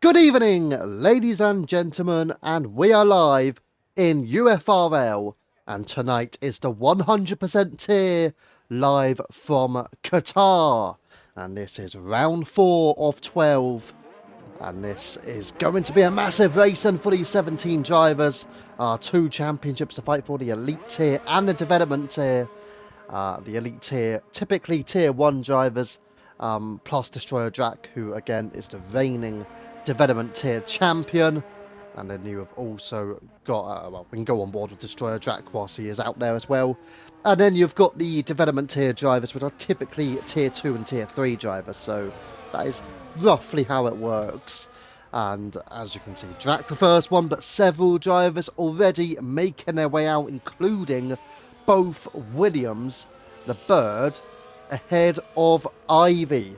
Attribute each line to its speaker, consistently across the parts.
Speaker 1: Good evening, ladies and gentlemen, and we are live in UFRL, and tonight is the 100% tier live from Qatar, and this is round 4 of 12, and this is going to be a massive race, and for these 17 drivers, two championships to fight for, the elite tier and the development tier. The elite tier, typically tier 1 drivers, plus Destroyer Drac, who again is the reigning development tier champion. And then you have also got, well, we can go on board with Destroyer Drac whilst he is out there as well. And then you've got the development tier drivers, which are typically tier 2 and tier 3 drivers. So that is roughly how it works. And as you can see, Drac the first one, but several drivers already making their way out, including both Williams, the Bird, ahead of Ivy.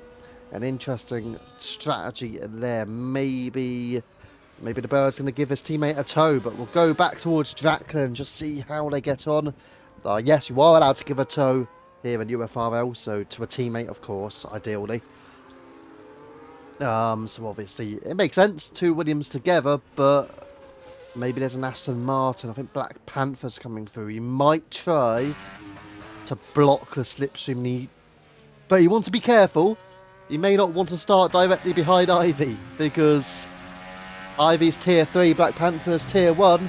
Speaker 1: An interesting strategy there. Maybe the Bird's going to give his teammate a tow, but we'll go back towards Dracula and just see how they get on. Yes, you are allowed to give a tow here in UFRL, so to a teammate, of course, ideally. So obviously, it makes sense, two Williams together, but maybe there's an Aston Martin. I think Black Panther's coming through. He might try to block the slipstream, but you want to be careful. You may not want to start directly behind Ivy, because Ivy's tier 3, Black Panther's tier 1.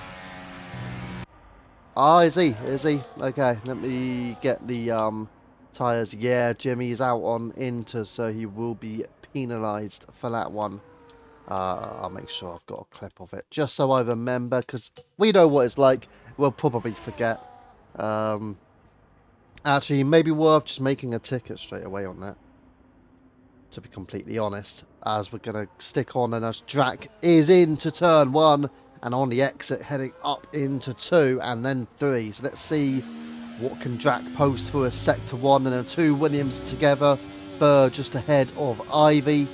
Speaker 1: Ah, is he? Is he? Okay, let me get the tyres. Yeah, Jimmy's out on Inter, so he will be penalised for that one. I'll make sure I've got a clip of it, just so I remember, because we know what it's like. We'll probably forget. Actually, maybe worth just making a ticket straight away on that, to be completely honest, as we're going to stick on, and as Drac is into turn 1 and on the exit heading up into 2 and then 3. So let's see what can Drac post for a sector 1, and then 2 Williams together. Bird just ahead of Ivy.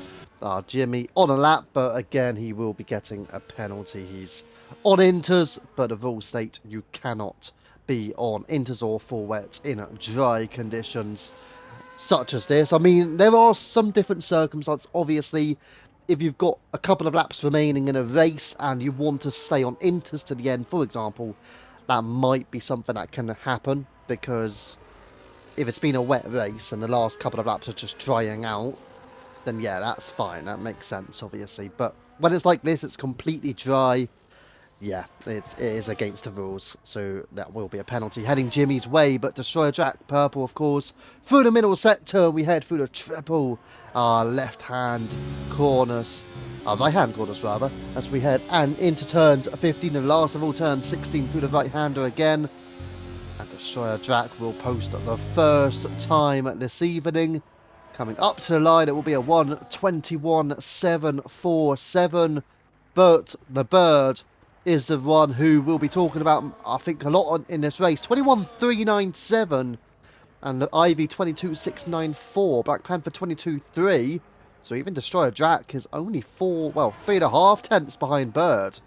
Speaker 1: Jimmy on a lap, but again he will be getting a penalty. He's on inters, but the rules state you cannot be on inters or full wet in dry conditions such as this. I mean, there are some different circumstances. Obviously, if you've got a couple of laps remaining in a race and you want to stay on inters to the end, for example, that might be something that can happen, because if it's been a wet race and the last couple of laps are just drying out, then yeah, that's fine. That makes sense, obviously. But when it's like this, it's completely dry. Yeah, it is against the rules, so that will be a penalty heading Jimmy's way. But Destroyer Jack, purple, of course, through the middle sector. We head through the triple left-hand corners, right-hand corners rather, as we head and into turns 15 and last of all turns 16 through the right-hander again. And Destroyer Jack will post the first time this evening. Coming up to the line, it will be a 1:21.747. But the Bird is the one who we'll be talking about, I think, a lot in this race. 21.397, and Ivy 22.694, Black Panther 22.3. So even Destroyer Jack is only 3.5 tenths behind Bird.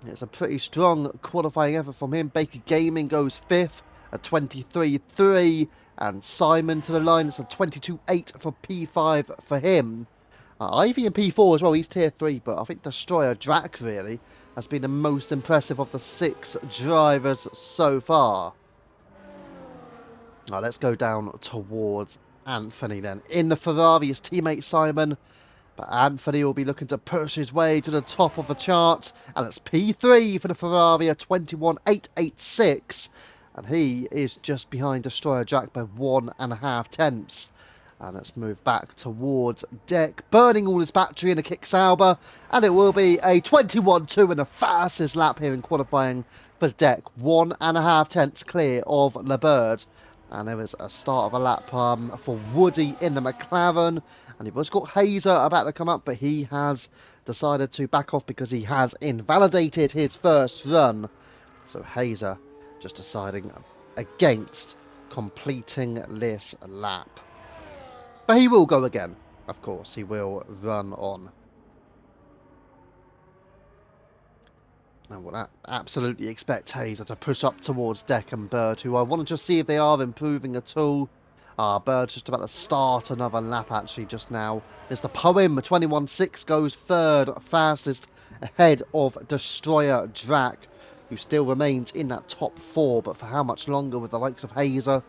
Speaker 1: It's a pretty strong qualifying effort from him. Baker Gaming goes 5th at 23.3, and Simon to the line. It's a 22.8 for P5 for him. Ivy in P4 as well, he's tier 3, but I think Destroyer Drac really has been the most impressive of the 6 drivers so far. Let's go down towards Anthony then. In the Ferrari is teammate Simon, but Anthony will be looking to push his way to the top of the chart, and it's P3 for the Ferrari at 21.886, and he is just behind Destroyer Jack by 1.5 tenths. And let's move back towards Deck, burning all his battery in a kick Sauber, and it will be a 21.2 in the fastest lap here in qualifying for Deck. 1.5 tenths clear of Le Bird. And there is a start of a lap for Woody in the McLaren, and you've also got Hazer about to come up, but he has decided to back off because he has invalidated his first run. So Hazer just deciding against completing this lap. But he will go again, of course. He will run on. And we'll absolutely expect Hazer to push up towards Deck and Bird, who I want to just see if they are improving at all. Bird's just about to start another lap actually just now. Mr. Poem, 21.6, goes third fastest ahead of Destroyer Drac, who still remains in that top 4, but for how much longer with the likes of Hazer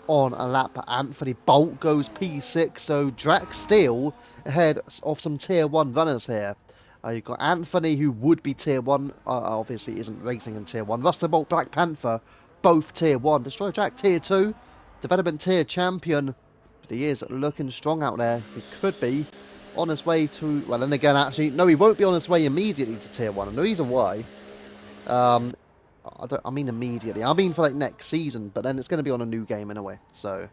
Speaker 1: on a lap. Anthony Bolt goes P6, so Drac still ahead of some tier 1 runners here. You've got Anthony, who would be tier 1, obviously isn't racing in tier 1. Rusty Bolt, Black Panther, both tier 1. Destroyer Drac tier 2. Development tier champion, but he is looking strong out there. He could be on his way to, well, then again, actually, no, he won't be on his way immediately to tier 1, and the reason why, I mean immediately, I mean for like next season, but then it's going to be on a new game anyway, so.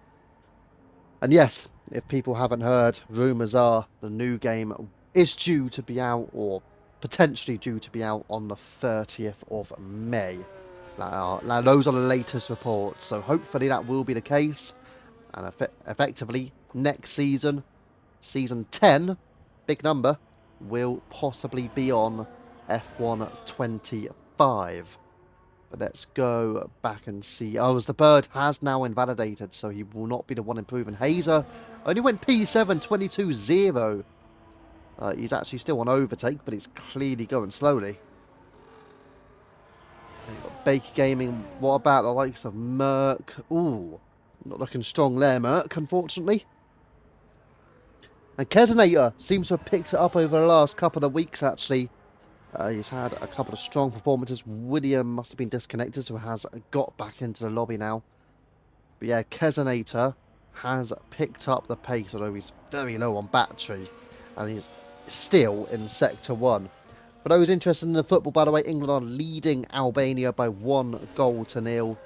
Speaker 1: And yes, if people haven't heard, rumours are the new game is due to be out, or potentially due to be out on the 30th of May. Now those are the latest reports, so hopefully that will be the case, and effectively next season, season 10, big number, will possibly be on F1 25. But let's go back and see. Oh, as the bird has now invalidated, so he will not be the one improving. Hazer only went P7, 22.0. He's actually still on overtake, but he's clearly going slowly. You've got Baker Gaming. What about the likes of Merc? Ooh, not looking strong there, Merc, unfortunately. And Kesonator seems to have picked it up over the last couple of weeks, actually. He's had a couple of strong performances. William must have been disconnected, so has got back into the lobby now. But yeah, Kesonator has picked up the pace, although he's very low on battery. And he's still in Sector 1. For those interested in the football, by the way, England are leading Albania by 1-0.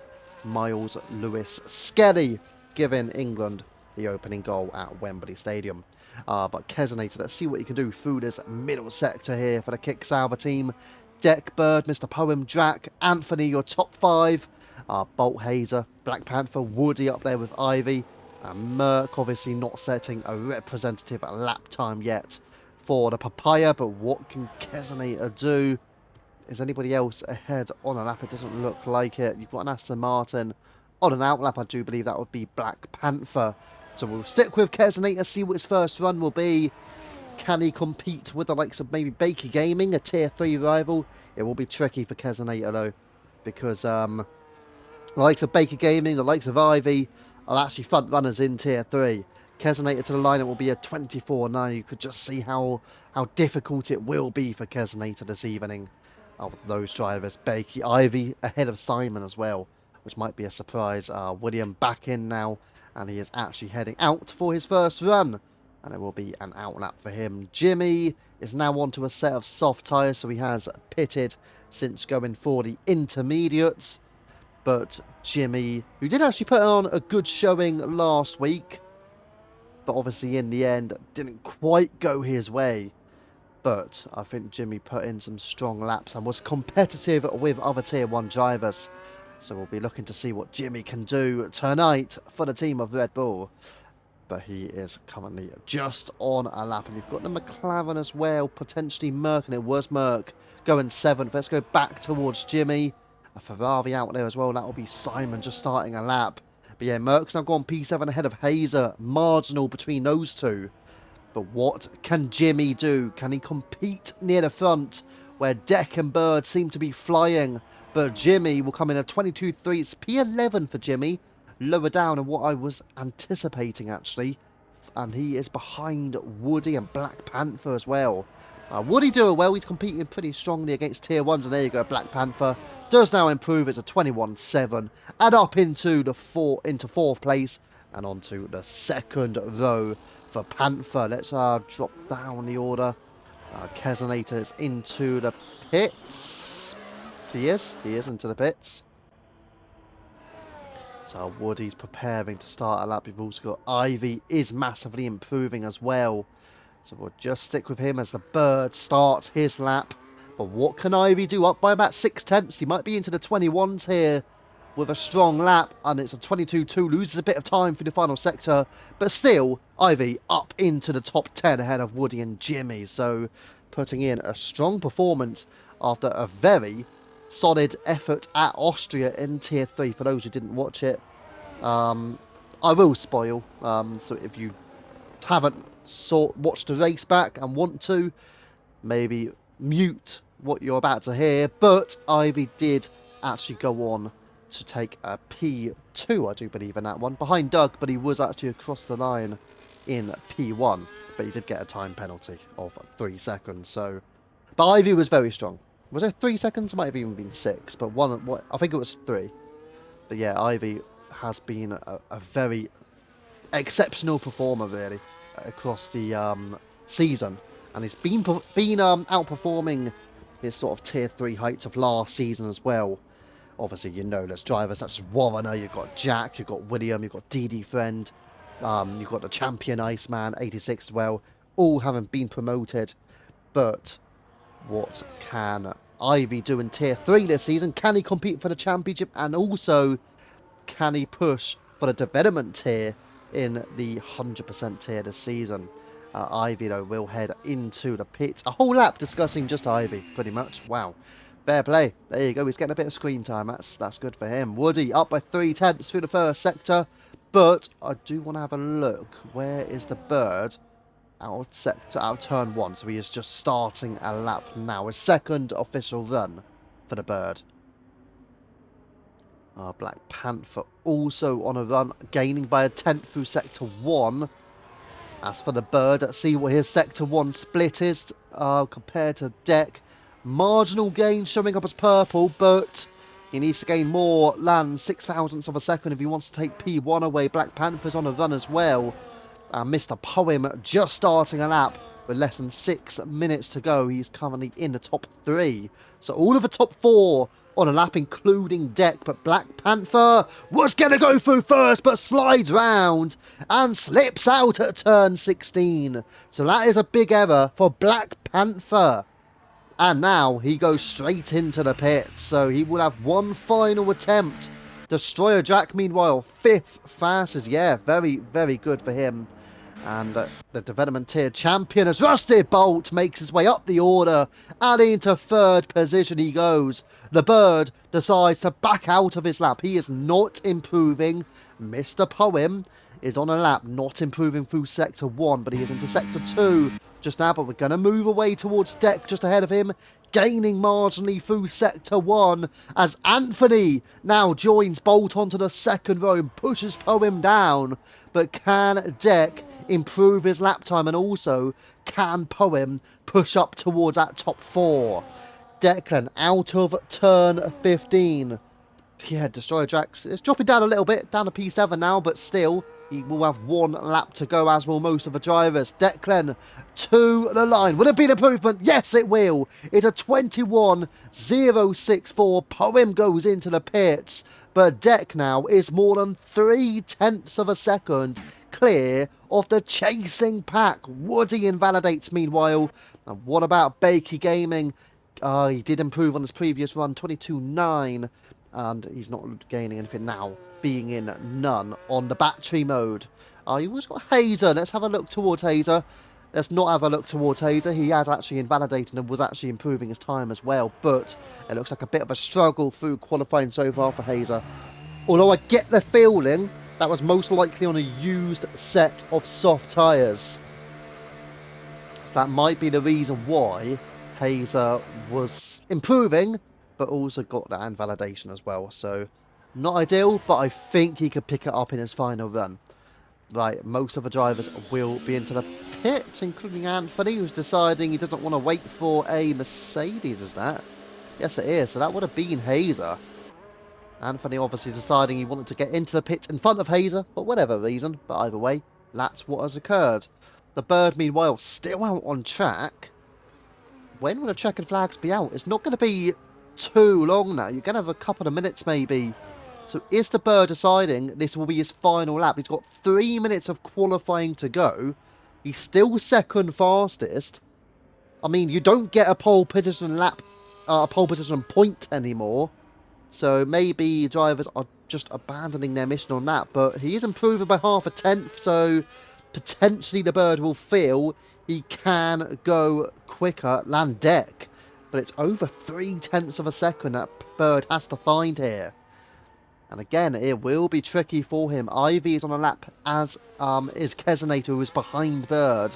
Speaker 1: Miles Lewis Skelly giving England the opening goal at Wembley Stadium. But Kesonator, let's see what he can do through this middle sector here for the Kick Salva team. Deckbird, Mr. Poem, Drac, Anthony, your top 5. Bolt Hazer, Black Panther, Woody up there with Ivy. And Merc obviously not setting a representative lap time yet for the Papaya, but what can Kesonator do? Is anybody else ahead on a lap? It doesn't look like it. You've got an Aston Martin on an out lap. I do believe that would be Black Panther. So we'll stick with Kesonator, see what his first run will be. Can he compete with the likes of maybe Baker Gaming, a tier 3 rival? It will be tricky for Kesonator though, because the likes of Baker Gaming, the likes of Ivy are actually front runners in tier 3. Kesonator to the line, it will be a 24-9. You could just see how difficult it will be for Kesonator this evening. With those drivers, Baker, Ivy ahead of Simon as well, which might be a surprise. William back in now, and he is actually heading out for his first run, and it will be an out lap for him. Jimmy is now onto a set of soft tyres, so he has pitted since going for the intermediates. But Jimmy, who did actually put on a good showing last week, but obviously in the end didn't quite go his way. But I think Jimmy put in some strong laps and was competitive with other tier 1 drivers. So we'll be looking to see what Jimmy can do tonight for the team of Red Bull. But he is currently just on a lap. And you've got the McLaren as well, potentially Merc, and it was Merc going 7th. Let's go back towards Jimmy. A Ferrari out there as well. That will be Simon just starting a lap. But yeah, Merc's now gone P7 ahead of Hazer. Marginal between those two. But what can Jimmy do? Can he compete near the front where Deck and Bird seem to be flying? But Jimmy will come in at 22.3. It's P11 for Jimmy. Lower down than what I was anticipating, actually. And he is behind Woody and Black Panther as well. Woody doing well. He's competing pretty strongly against tier 1s. And there you go, Black Panther does now improve. It's a 21.7. And up into 4th place. And onto the 2nd row for Panther. Let's drop down the order. Kesonator's into the pits. He is into the pits. So Woody's preparing to start a lap. We've also got Ivy is massively improving as well. So we'll just stick with him as the bird starts his lap. But what can Ivy do? Up by about 6/10. He might be into the 21s here with a strong lap, and it's a 22.2, loses a bit of time through the final sector, but still, Ivy up into the top 10 ahead of Woody and Jimmy, so putting in a strong performance after a very solid effort at Austria in Tier 3, for those who didn't watch it. I will spoil. So if you haven't watched the race back and want to, maybe mute what you're about to hear. But Ivy did actually go on to take a P2, I do believe, in that one, behind Doug, but he was actually across the line in P1, but he did get a time penalty of 3 seconds. So, but Ivy was very strong. Was it 3 seconds? It might have even been 6, but I think it was 3. But yeah, Ivy has been a very exceptional performer, really, across the season, and he's been outperforming his sort of tier 3 heights of last season as well. Obviously, you know, there's drivers such as Warrener, you've got Jack, you've got William, you've got DD Friend, you've got the champion Iceman 86 as well, all having been promoted. But what can Ivy do in tier 3 this season? Can he compete for the championship, and also can he push for the development tier in the 100% tier this season? Ivy, though, will head into the pits. A whole lap discussing just Ivy, pretty much. Wow. Fair play. There you go. He's getting a bit of screen time. That's good for him. Woody up by 3/10 through the first sector. But I do want to have a look. Where is the bird? Out of turn 1. So he is just starting a lap now. His second official run for the bird. Black Panther also on a run, gaining by a 10th through sector 1. As for the bird, let's see what his sector 1 split is compared to Deck. Marginal gain showing up as purple, but he needs to gain more land, 6 thousandths of a second if he wants to take P1 away. Black Panther's on a run as well. Mr. Poem just starting a lap with less than 6 minutes to go. He's currently in the top 3. So all of the top 4 on a lap, including Deck, but Black Panther was going to go through first, but slides round and slips out at turn 16. So that is a big error for Black Panther. And now he goes straight into the pits, so he will have one final attempt. Destroyer Jack, meanwhile, 5th fastest. Yeah, very, very good for him. And the development tier champion, as Rusty Bolt makes his way up the order and into 3rd position he goes. The bird decides to back out of his lap. He is not improving. Mr. Poem is on a lap, not improving through sector 1, but he is into sector 2 just now. But we're going to move away towards Deck just ahead of him, gaining marginally through sector 1 as Anthony now joins Bolt onto the second row and pushes Poem down. But can Deck improve his lap time, and also can Poem push up towards that top 4? Declan out of turn 15. Yeah, Destroyer Jax is dropping down a little bit, down to P7 now, but still, he will have 1 lap to go, as will most of the drivers. Declan to the line. Will it be an improvement? Yes, it will. It's a 21.064. Poem goes into the pits, but Deck now is more than 3/10 of a second clear of the chasing pack. Woody invalidates, meanwhile. And what about Bakey Gaming? He did improve on his previous run, 22.9. And he's not gaining anything now, being in none on the battery mode. You've also got Hazer. Let's have a look towards Hazer. Let's not have a look towards Hazer. He has actually invalidated and was actually improving his time as well. But it looks like a bit of a struggle through qualifying so far for Hazer. Although I get the feeling that was most likely on a used set of soft tyres. So that might be the reason why Hazer was improving, but also got that invalidation as well. So not ideal, but I think he could pick it up in his final run. Right, most of the drivers will be into the pits, including Anthony, who's deciding he doesn't want to wait for a Mercedes, is that? Yes, it is. So that would have been Hazer. Anthony obviously deciding he wanted to get into the pits in front of Hazer, for whatever reason. But either way, that's what has occurred. The bird, meanwhile, still out on track. When will the checkered flags be out? It's not going to be too long now. You're going to have a couple of minutes maybe. So is the bird deciding this will be his final lap? He's got 3 minutes of qualifying to go. He's still second fastest. I mean, you don't get a pole position lap, a pole position point anymore. So maybe drivers are just abandoning their mission on that. But he is improving by 0.5, so potentially the bird will feel he can go quicker than Deck. But it's over 3/10 of a second that bird has to find here. And again, it will be tricky for him. Ivy is on a lap, as is Kesonator, who is behind Bird.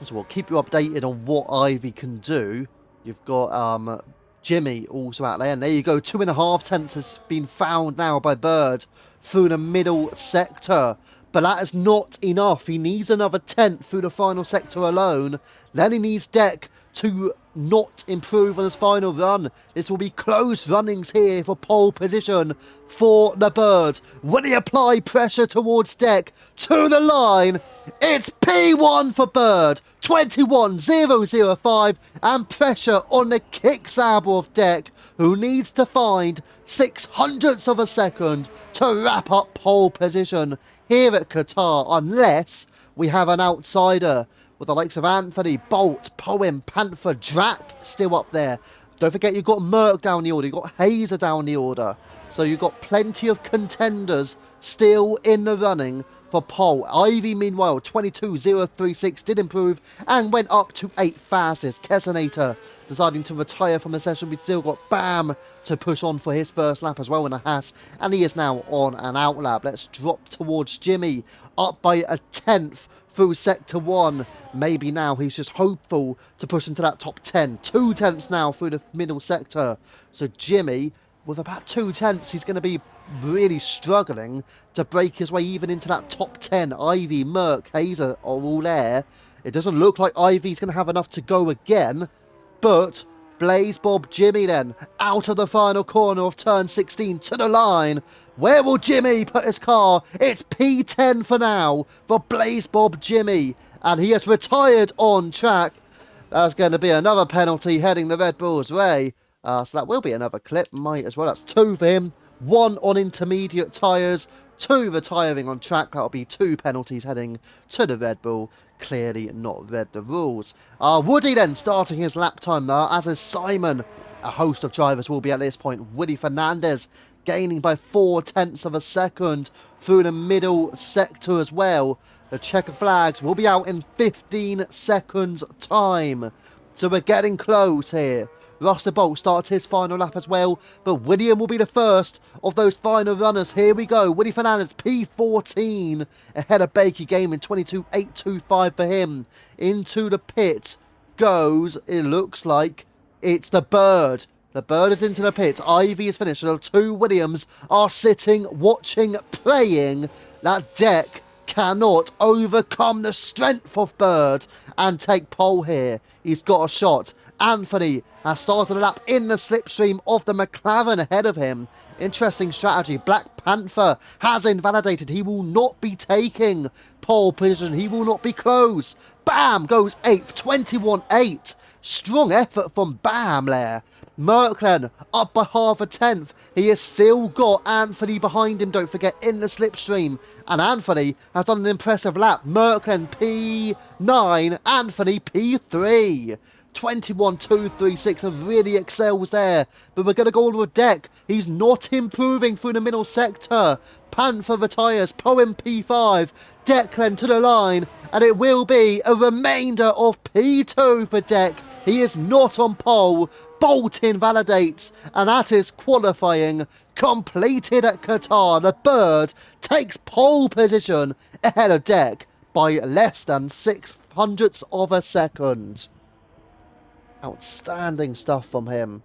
Speaker 1: So we'll keep you updated on what Ivy can do. You've got Jimmy also out there. And there you go. 2.5 tenths has been found now by Bird through the middle sector. But that is not enough. He needs another tenth through the final sector alone. Then he needs Deck to not improve on his final run. This will be close runnings here for pole position for the Bird. When he apply pressure towards Deck to the line, it's P1 for Bird. 21.005 and pressure on the kick sabre of Deck, who needs to find 600ths of a second to wrap up pole position here at Qatar, unless we have an outsider with the likes of Anthony, Bolt, Poem, Panther, Drac still up there. Don't forget you've got Merck down the order, you've got Hazer down the order. So you've got plenty of contenders still in the running for pole. Ivy, meanwhile, 22.036 did improve and went up to 8th fastest. Kesonator deciding to retire from the session. We've still got Bam to push on for his first lap as well in a Haas. And he is now on an out lap. Let's drop towards Jimmy, up by a tenth through sector 1. Maybe now he's just hopeful to push into that top 10. 2 tenths now through the middle sector. So Jimmy, with about 2 tenths, he's going to be really struggling to break his way even into that top 10. Ivy, Merck, Hazer are all there. It doesn't look like Ivy's going to have enough to go again, but Blaze Bob Jimmy then out of the final corner of turn 16 to the line. Where will Jimmy put his car? It's P10 for now for Blaze Bob Jimmy, and he has retired on track. That's going to be another penalty heading the Red Bull's way. So that will be another clip, might as well. That's 2 for him, 1 on intermediate tyres, 2 retiring on track. That'll be 2 penalties heading to the Red Bull. Clearly not read the rules. Woody then starting his lap time there, as is Simon. A host of drivers will be at this point. Woody Fernandez gaining by 4 tenths of a second through the middle sector as well. The checker flags will be out in 15 seconds time. So we're getting close here. Russell Bolt starts his final lap as well, but William will be the first of those final runners. Here we go. Woody Fernandez, P14, ahead of Bakey Gaming, 22.825 for him. Into the pit goes, it looks like it's the Bird. The Bird is into the pit. Ivy is finished. The 2 Williams are sitting, watching, praying that Deck cannot overcome the strength of Bird and take pole here. He's got a shot. Anthony has started a lap in the slipstream of the McLaren ahead of him. Interesting strategy. Black Panther has invalidated. He will not be taking pole position. He will not be close. Bam goes 8th, 21.8. Strong effort from Bam there. Mercklen up by half a tenth. He has still got Anthony behind him, don't forget, in the slipstream. And Anthony has done an impressive lap. Mercklen P9, Anthony P3. 21.236 and really excels there. But we're going to go on with Deck. He's not improving through the middle sector. Panther retires. Poem P5. Declan to the line. And it will be a remainder of P2 for Deck. He is not on pole. Bolt invalidates. And that is qualifying completed at Qatar. The Bird takes pole position ahead of Deck by less than 600ths of a second. Outstanding stuff from him.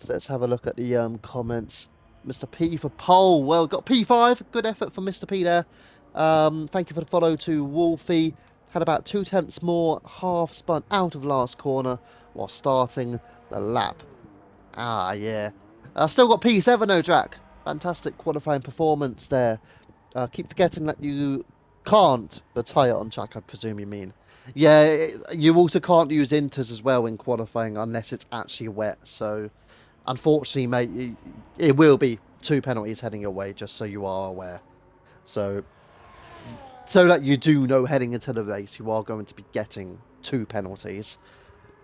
Speaker 1: So let's have a look at the comments. Mr. P for pole. Well, got P5. Good effort from Mr. P there. Thank you for the follow to Wolfie. Had about 2 tenths more. Half spun out of last corner while starting the lap. Yeah. Still got P7 though, Drac. Fantastic qualifying performance there. Keep forgetting that you can't retire on track, I presume you mean. Yeah, you also can't use inters as well in qualifying unless it's actually wet. So, unfortunately, mate, it will be 2 penalties heading your way, just so you are aware. So that you do know heading into the race, you are going to be getting 2 penalties.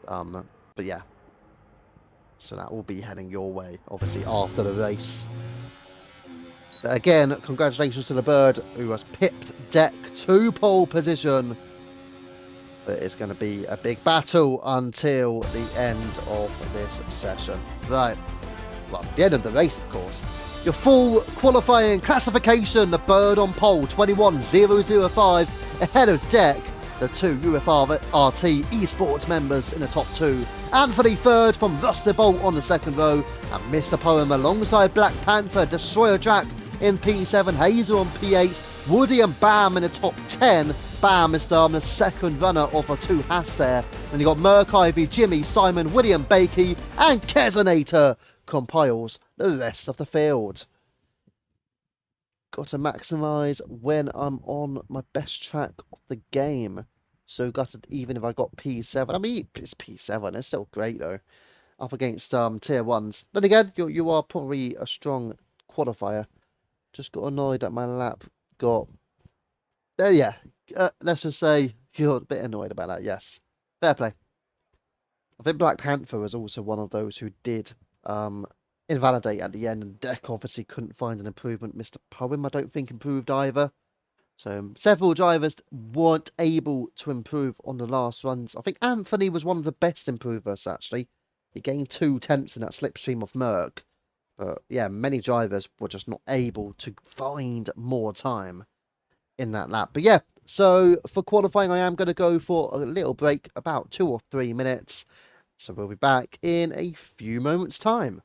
Speaker 1: But yeah, so that will be heading your way, obviously, after the race. But again, congratulations to the Bird, who has pipped Deck to pole position. But it's going to be a big battle until the end of this session. Right. well, the end of the race, of course. Your full qualifying classification, the bird on pole, 21.005, ahead of Deck, the two UFRT esports members in the top two. Anthony third from Rusty Bolt on the second row, and Mr. Poem alongside Black Panther, Destroyer Jack in P7, Hazel on P8, Woody and Bam in the top 10. Bam is the second runner of a two has there. Then you got Merc Ivy, Jimmy, Simon, William Bakey, and Kezonator compiles the rest of the field. Got to maximise when I'm on my best track of the game. So got to, even if I got P7, I mean it's P7, it's still great though. Up against tier ones. Then again, you are probably a strong qualifier. Just got annoyed that my lap got. Yeah, let's just say you're a bit annoyed about that. Yes, fair play. I think Black Panther was also one of those who did invalidate at the end, and Deck obviously couldn't find an improvement. Mr. Poem, I don't think, improved either. So several drivers weren't able to improve on the last runs. I think Anthony was one of the best improvers, actually. He gained 2/10 in that slipstream of Merc. But yeah, many drivers were just not able to find more time in that lap. But yeah, so for qualifying, I am going to go for a little break, about 2 or 3 minutes. So we'll be back in a few moments' time.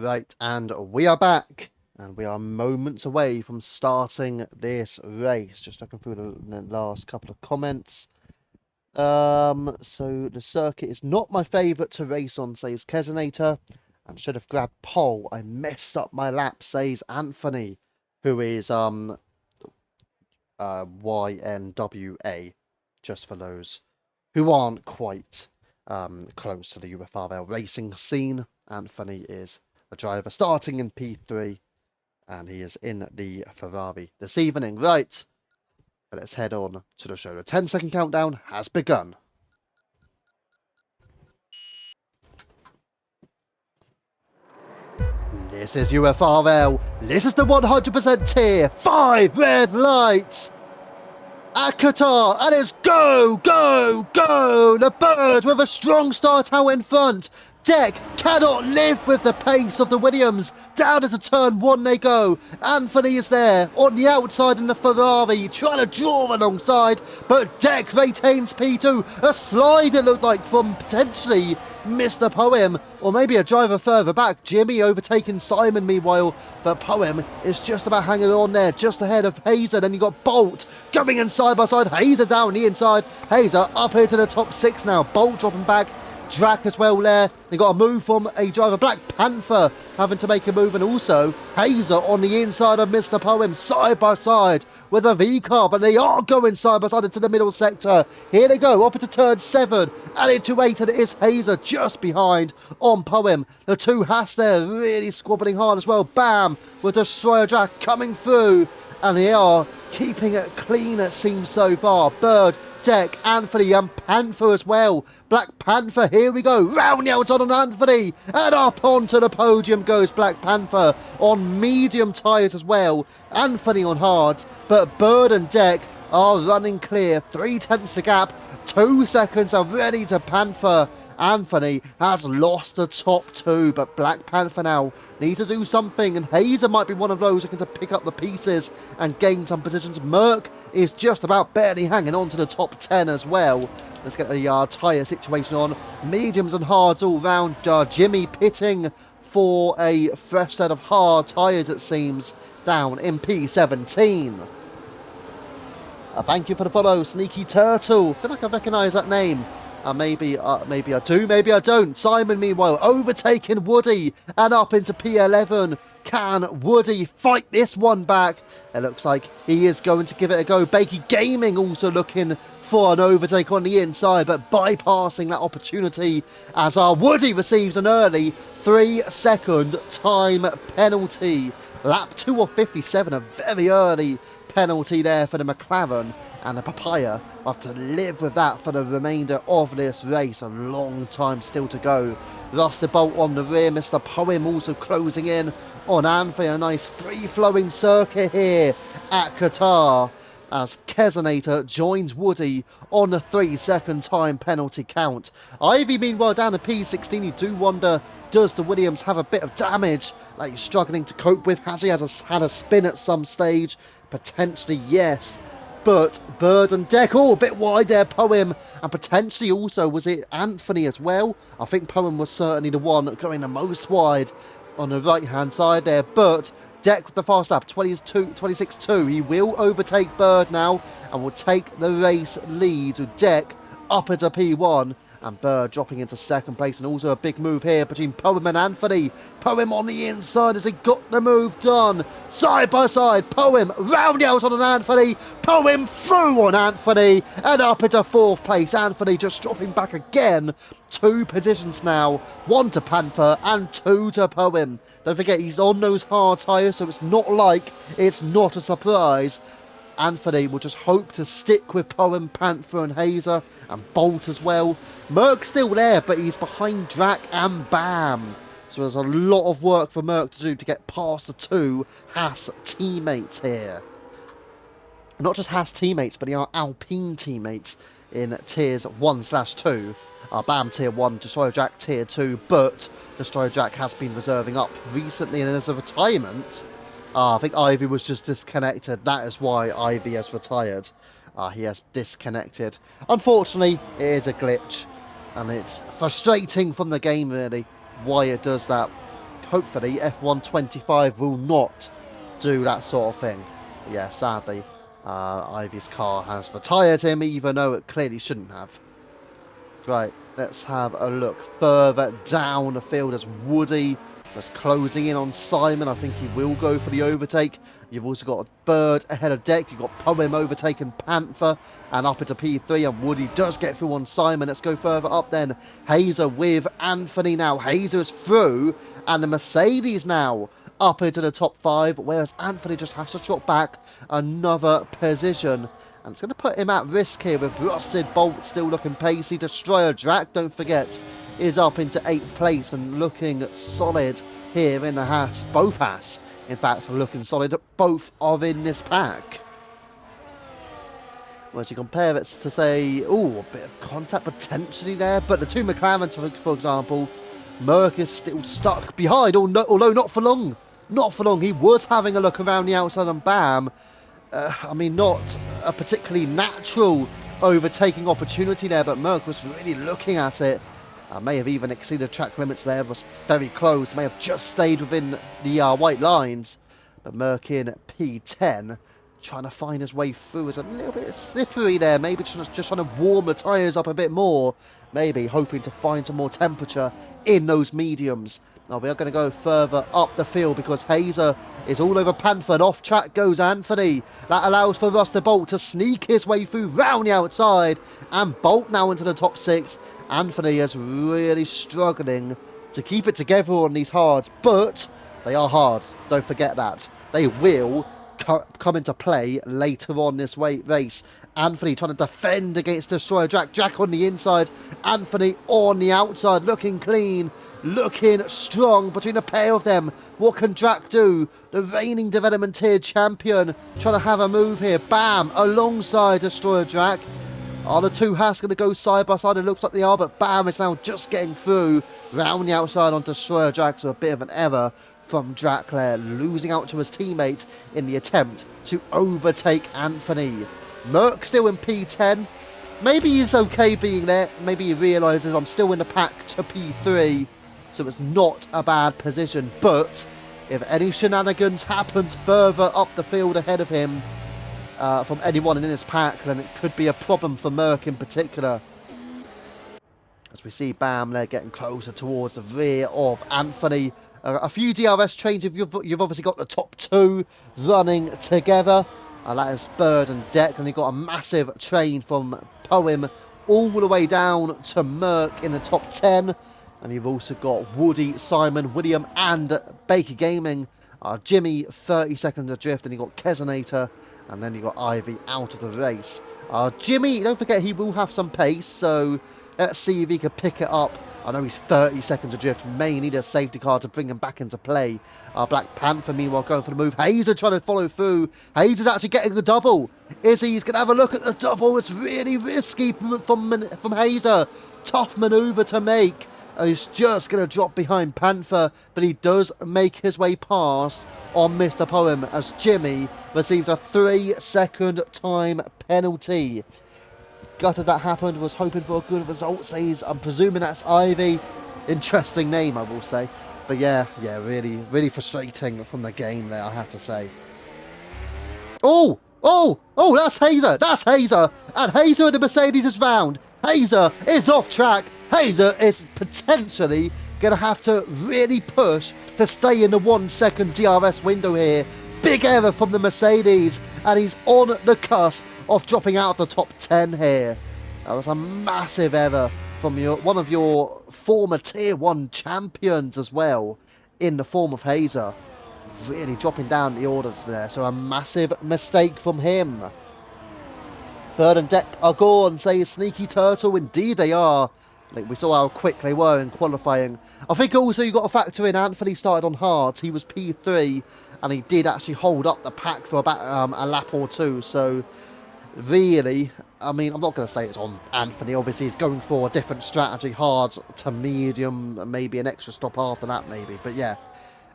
Speaker 1: Right, and we are back, and we are moments away from starting this race. Just looking through the last couple of comments. So the circuit is not my favourite to race on, says Kesonator, and should have grabbed pole. I messed up my lap, says Anthony, who is YNWA, just for those who aren't quite close to the UFRL racing scene. Anthony is a driver starting in P3, and he is in the Ferrari this evening. Right, let's head on to the show. The 10-second countdown has begun. This is UFRL. This is the 100% tier. 5 red lights at Qatar, and it's go, go, go! The Bird with a strong start out in front. Deck cannot live with the pace of the Williams. Down into turn 1 they go. Anthony is there on the outside in the Ferrari, trying to draw alongside, but Deck retains P2. A slide it looked like from potentially Mr. Poem, or maybe a driver further back. Jimmy overtaking Simon meanwhile, but Poem is just about hanging on there, just ahead of Hazer. Then you got Bolt coming in side by side. Hazer down the inside. Hazer up here to the top 6 now. Bolt dropping back. Drac as well there. They got a move from a driver. Black Panther having to make a move, and also Hazer on the inside of Mr. Poem, side by side with a V-car, but they are going side by side into the middle sector. Here they go, up into turn 7, and into 8, and it is Hazer just behind on Poem. The two Haas there really squabbling hard as well. Bam, with Destroyer Drac coming through, and they are keeping it clean, it seems so far. Bird, Deck, Anthony, and Panther as well. Black Panther, here we go, round the outside on Anthony, and up onto the podium goes Black Panther on medium tyres as well. Anthony on hards, but Bird and Deck are running clear. 3/10 a gap, 2 seconds are ready to Panther. Anthony has lost the top 2, but Black Panther now needs to do something, and Hazer might be one of those looking to pick up the pieces and gain some positions. Merc is just about barely hanging on to the top 10 as well. Let's get the tyre situation on. Mediums and hards all round. Jimmy pitting for a fresh set of hard tyres, it seems, down in P17. Thank you for the follow, Sneaky Turtle. I feel like I recognise that name. Maybe I do, maybe I don't. Simon, meanwhile, overtaking Woody and up into P11. Can Woody fight this one back? It looks like he is going to give it a go. Bakey Gaming also looking for an overtake on the inside, but bypassing that opportunity as our Woody receives an early 3-second time penalty. Lap 2 of 57, a very early penalty there for the McLaren, and the Papaya have to live with that for the remainder of this race. A long time still to go. Rusted Bolt on the rear, Mr. Poem also closing in on Anthony. A nice free-flowing circuit here at Qatar as Kesonator joins Woody on the 3-second time penalty count. Ivy meanwhile down to P16. You do wonder, does the Williams have a bit of damage that he's struggling to cope with? Has he had a spin at some stage? Potentially yes. But Bird and Deck, a bit wide there, Poem, and potentially also, was it Anthony as well? I think Poem was certainly the one going the most wide on the right-hand side there, but Deck with the fast lap, 26.2. He will overtake Bird now and will take the race lead with Deck up into P1. And Bird dropping into second place, and also a big move here between Poem and Anthony. Poem on the inside as he got the move done. Side by side, Poem round out on Anthony. Poem through on Anthony and up into 4th place. Anthony just dropping back again. 2 positions now. 1 to Panther and 2 to Poem. Don't forget, he's on those hard tyres, so it's not like it's not a surprise. Anthony will just hope to stick with Poem, Panther and Hazer, and Bolt as well. Merc's still there, but he's behind Drac and Bam. So there's a lot of work for Merc to do to get past the 2 Haas teammates here. Not just Haas teammates, but they are Alpine teammates in tiers 1/2. Bam tier 1, Destroyer Jack tier 2, but Destroyer Jack has been reserving up recently, and as a retirement, I think Ivy was just disconnected. That is why Ivy has retired. He has disconnected. Unfortunately, it is a glitch, and it's frustrating from the game, really, why it does that. hopefully F125 will not do that sort of thing. But yeah, sadly, Ivy's car has retired him, even though it clearly shouldn't have. Right, let's have a look further down the field as Woody was closing in on Simon. I think he will go for the overtake. You've also got a Bird ahead of Deck. You've got Poem overtaking Panther and up into P3. And Woody does get through on Simon. Let's go further up then. Hazer with Anthony now. Hazer is through. And the Mercedes now up into the top 5. Whereas Anthony just has to drop back another position. And it's going to put him at risk here with Rusted Bolt still looking pacey. Destroyer Drac, don't forget, is up into 8th place and looking solid here in the Haas. Both Haas, in fact, are looking solid. Both are in this pack. Once you compare it to say, oh, a bit of contact potentially there. But the two McLarens, for example, Merc is still stuck behind, although not for long. Not for long. He was having a look around the outside and bam. I mean, not a particularly natural overtaking opportunity there, but Merc was really looking at it. May have even exceeded track limits there, was very close, may have just stayed within the white lines. But Merc in P10, trying to find his way through, is a little bit slippery there, maybe just trying to warm the tyres up a bit more. Maybe hoping to find some more temperature in those mediums. Now we are going to go further up the field because Hazer is all over Panther and off track goes Anthony. That allows for Rusty Bolt to sneak his way through round the outside and Bolt now into the top 6. Anthony is really struggling to keep it together on these hards, but they are hard. Don't forget that. They will come into play later on this race. Anthony trying to defend against Destroyer Drac. Drac on the inside, Anthony on the outside, looking clean, looking strong between the pair of them. What can Drac do? The reigning development tier champion trying to have a move here. Bam! Alongside Destroyer Drac. Are the two Haas going to go side by side? It looks like they are, but Bam is now just getting through round the outside on Destroyer Drac, so a bit of an error from Draclair, losing out to his teammate in the attempt to overtake Anthony. Merc still in P10. Maybe he's okay being there. Maybe he realises I'm still in the pack to P3, so it's not a bad position. But if any shenanigans happened further up the field ahead of him from anyone in his pack, then it could be a problem for Merc in particular. As we see Bam there getting closer towards the rear of Anthony. A few DRS changes. You've obviously got the top 2 running together. That is Bird and Deck. And you've got a massive train from Poem all the way down to Merc in the top 10. And you've also got Woody, Simon, William and Baker Gaming. Jimmy 30 seconds adrift. And you've got Kesonator. And then you've got Ivy out of the race. Jimmy, don't forget he will have some pace. So let's see if he can pick it up. I know he's 30 seconds adrift. May need a safety car to bring him back into play. Black Panther, meanwhile, going for the move. Hazer trying to follow through. Hazer's actually getting the double. He's going to have a look at the double. It's really risky from Hazer. Tough manoeuvre to make. And he's just going to drop behind Panther. But he does make his way past on Mr. Poem as Jimmy receives a 3-second time penalty. Gutted that happened, was hoping for a good result, says, I'm presuming that's Ivy. Interesting name, I will say. But yeah, really frustrating from the game there, I have to say. Oh, that's Hazer, and Hazer in the Mercedes is round. Hazer is off track. Hazer is potentially going to have to really push to stay in the 1-second DRS window here. Big error from the Mercedes, and he's on the cusp of dropping out of the top 10 here. That was a massive error from one of your former Tier 1 champions as well, in the form of Hazer. Really dropping down the orders there, so a massive mistake from him. Bird and Deck are gone, say Sneaky Turtle. Indeed they are. We saw how quick they were in qualifying. I think also you've got to factor in Anthony started on hards. He was P3 and he did actually hold up the pack for about a lap or two. So really, I mean, I'm not going to say it's on Anthony. Obviously he's going for a different strategy, hard to medium, maybe an extra stop after that maybe. But yeah,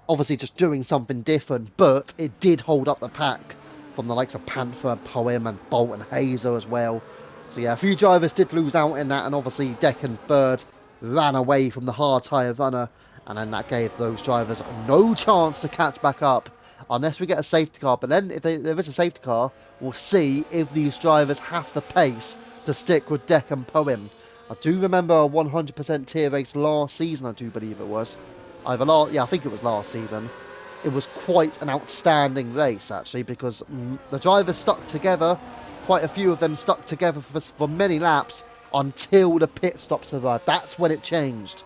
Speaker 1: obviously just doing something different. But it did hold up the pack from the likes of Panther, Poem and Bolt and Hazer as well. So yeah, a few drivers did lose out in that, and obviously Deck and Bird ran away from the hard tyre runner And then that gave those drivers no chance to catch back up unless we get a safety car. But then if there is a safety car, we'll see if these drivers have the pace to stick with Deck and Poem. I do remember a 100% tier race last season, I do believe it was. I think it was last season. It was quite an outstanding race, actually, because the drivers stuck together. Quite a few of them stuck together for many laps until the pit stops arrived. That's when it changed.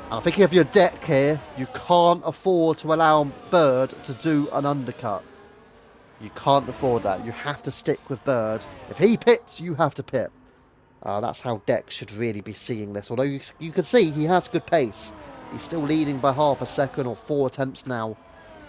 Speaker 1: And I think if you're Deck here, you can't afford to allow Bird to do an undercut. You can't afford that. You have to stick with Bird. If he pits, you have to pit. That's how Deck should really be seeing this. Although you can see he has good pace. He's still leading by half a second or 4 attempts now.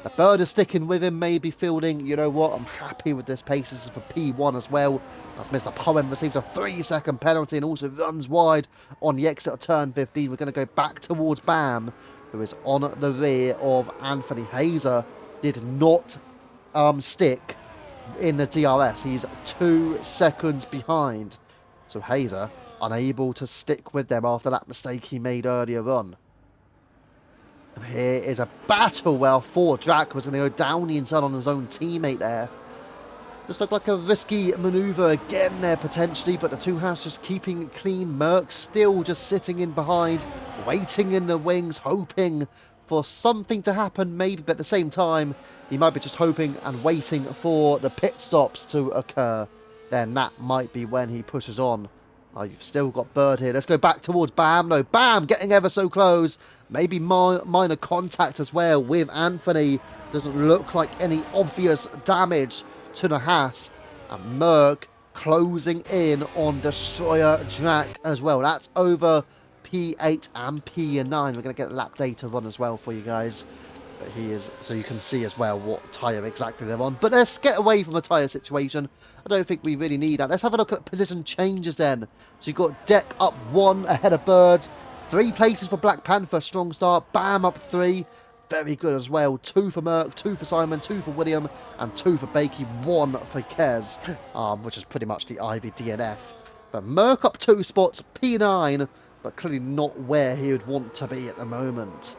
Speaker 1: The Bird is sticking with him, maybe fielding, you know what, I'm happy with this pace. This is for P1 as well. As Mr. Poem receives a 3-second penalty and also runs wide on the exit of turn 15. We're going to go back towards Bam, who is on the rear of Anthony. Hazer did not stick in the DRS. He's 2 seconds behind. So Hazer unable to stick with them after that mistake he made earlier on. And here is a battle where Ford Drac was going to go down the inside on his own teammate there. Just looked like a risky manoeuvre again there potentially, but the two has just keeping it clean. Merck still just sitting in behind, waiting in the wings, hoping for something to happen maybe, but at the same time he might be just hoping and waiting for the pit stops to occur. Then that might be when he pushes on. You've still got Bird here. Let's go back towards Bam. No, Bam getting ever so close. Maybe minor contact as well with Anthony. Doesn't look like any obvious damage to the Haas. And Merck closing in on Destroyer Drac as well. That's over P8 and P9. We're going to get a lap data run as well for you guys. But he is, so you can see as well what tyre exactly they're on. But let's get away from the tyre situation. I don't think we really need that. Let's have a look at position changes then. So you've got Deck up 1 ahead of Bird. 3 places for Black Panther, strong start. Bam up 3. Very good as well. 2 for Merck, 2 for Simon, 2 for William, and 2 for Bakey, 1 for Kez, which is pretty much the Ivy DNF. But Merck up 2 spots, P9, but clearly not where he would want to be at the moment.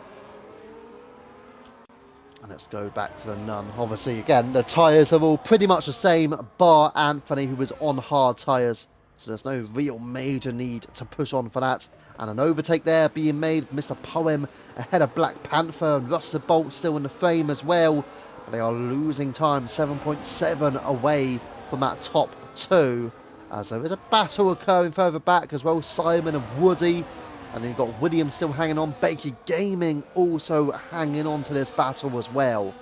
Speaker 1: And let's go back to the Nun. Obviously, again, the tyres are all pretty much the same, bar Anthony, who was on hard tyres. So there's no real major need to push on for that. And an overtake there being made. Mr. Poem ahead of Black Panther. And Russell Bolt still in the frame as well. But they are losing time, 7.7 away from that top 2. As there is a battle occurring further back as well. Simon and Woody. And then you've got William still hanging on. Bakey Gaming also hanging on to this battle as well.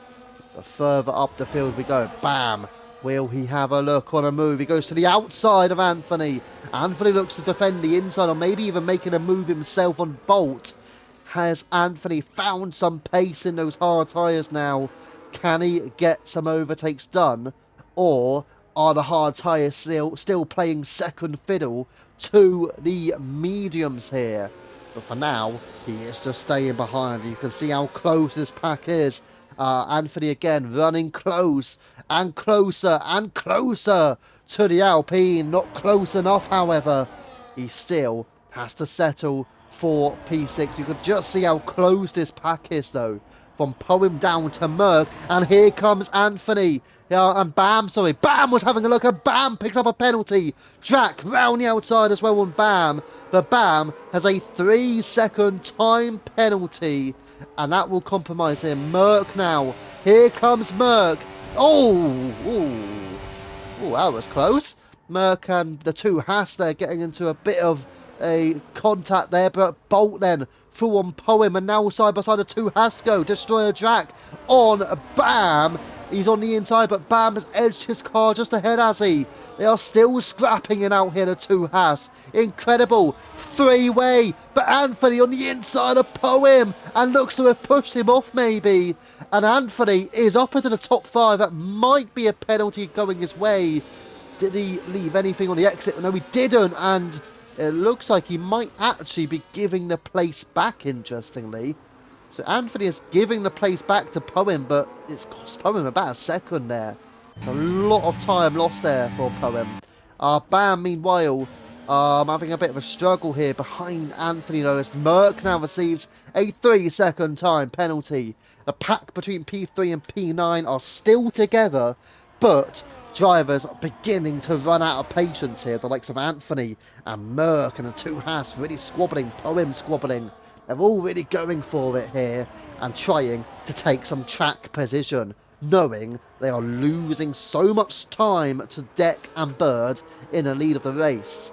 Speaker 1: But further up the field we go. Bam! Will he have a look on a move? He goes to the outside of Anthony. Anthony looks to defend the inside or maybe even making a move himself on Bolt. Has Anthony found some pace in those hard tyres now? Can he get some overtakes done? Or are the hard tyres still playing second fiddle to the mediums here? But for now, he is just staying behind. You can see how close this pack is. Anthony again running close and closer and closer to the Alpine. Not close enough, however. He still has to settle for P6. You can just see how close this pack is, though. From Poem down to Merck. And here comes Anthony. And Bam was having a look, and Bam picks up a penalty. Drac round the outside as well on Bam. But Bam has a 3-second time penalty. And that will compromise him. Merck now. Here comes Merck. Oh, that was close. Merck and the two Haas there getting into a bit of a contact there, but Bolt then full on Poem, and now side by side the two Haas go. Destroyer Drac on Bam. He's on the inside, but Bam has edged his car just ahead, has he? They are still scrapping it out here, the two Haas. Incredible. 3-way, but Anthony on the inside of Poem, and looks to have pushed him off maybe. And Anthony is up into the top 5. That might be a penalty going his way. Did he leave anything on the exit? No, he didn't, and it looks like he might actually be giving the place back, interestingly. So Anthony is giving the place back to Poem, but it's cost Poem about a second there. It's a lot of time lost there for Poem. Bam, meanwhile, Having a bit of a struggle here behind Anthony though, as Merck now receives a 3-second time penalty. The pack between P3 and P9 are still together, but drivers are beginning to run out of patience here. The likes of Anthony and Merck and the two Haas really squabbling, Poem squabbling. They're all really going for it here and trying to take some track position, knowing they are losing so much time to Deck and Bird in the lead of the race.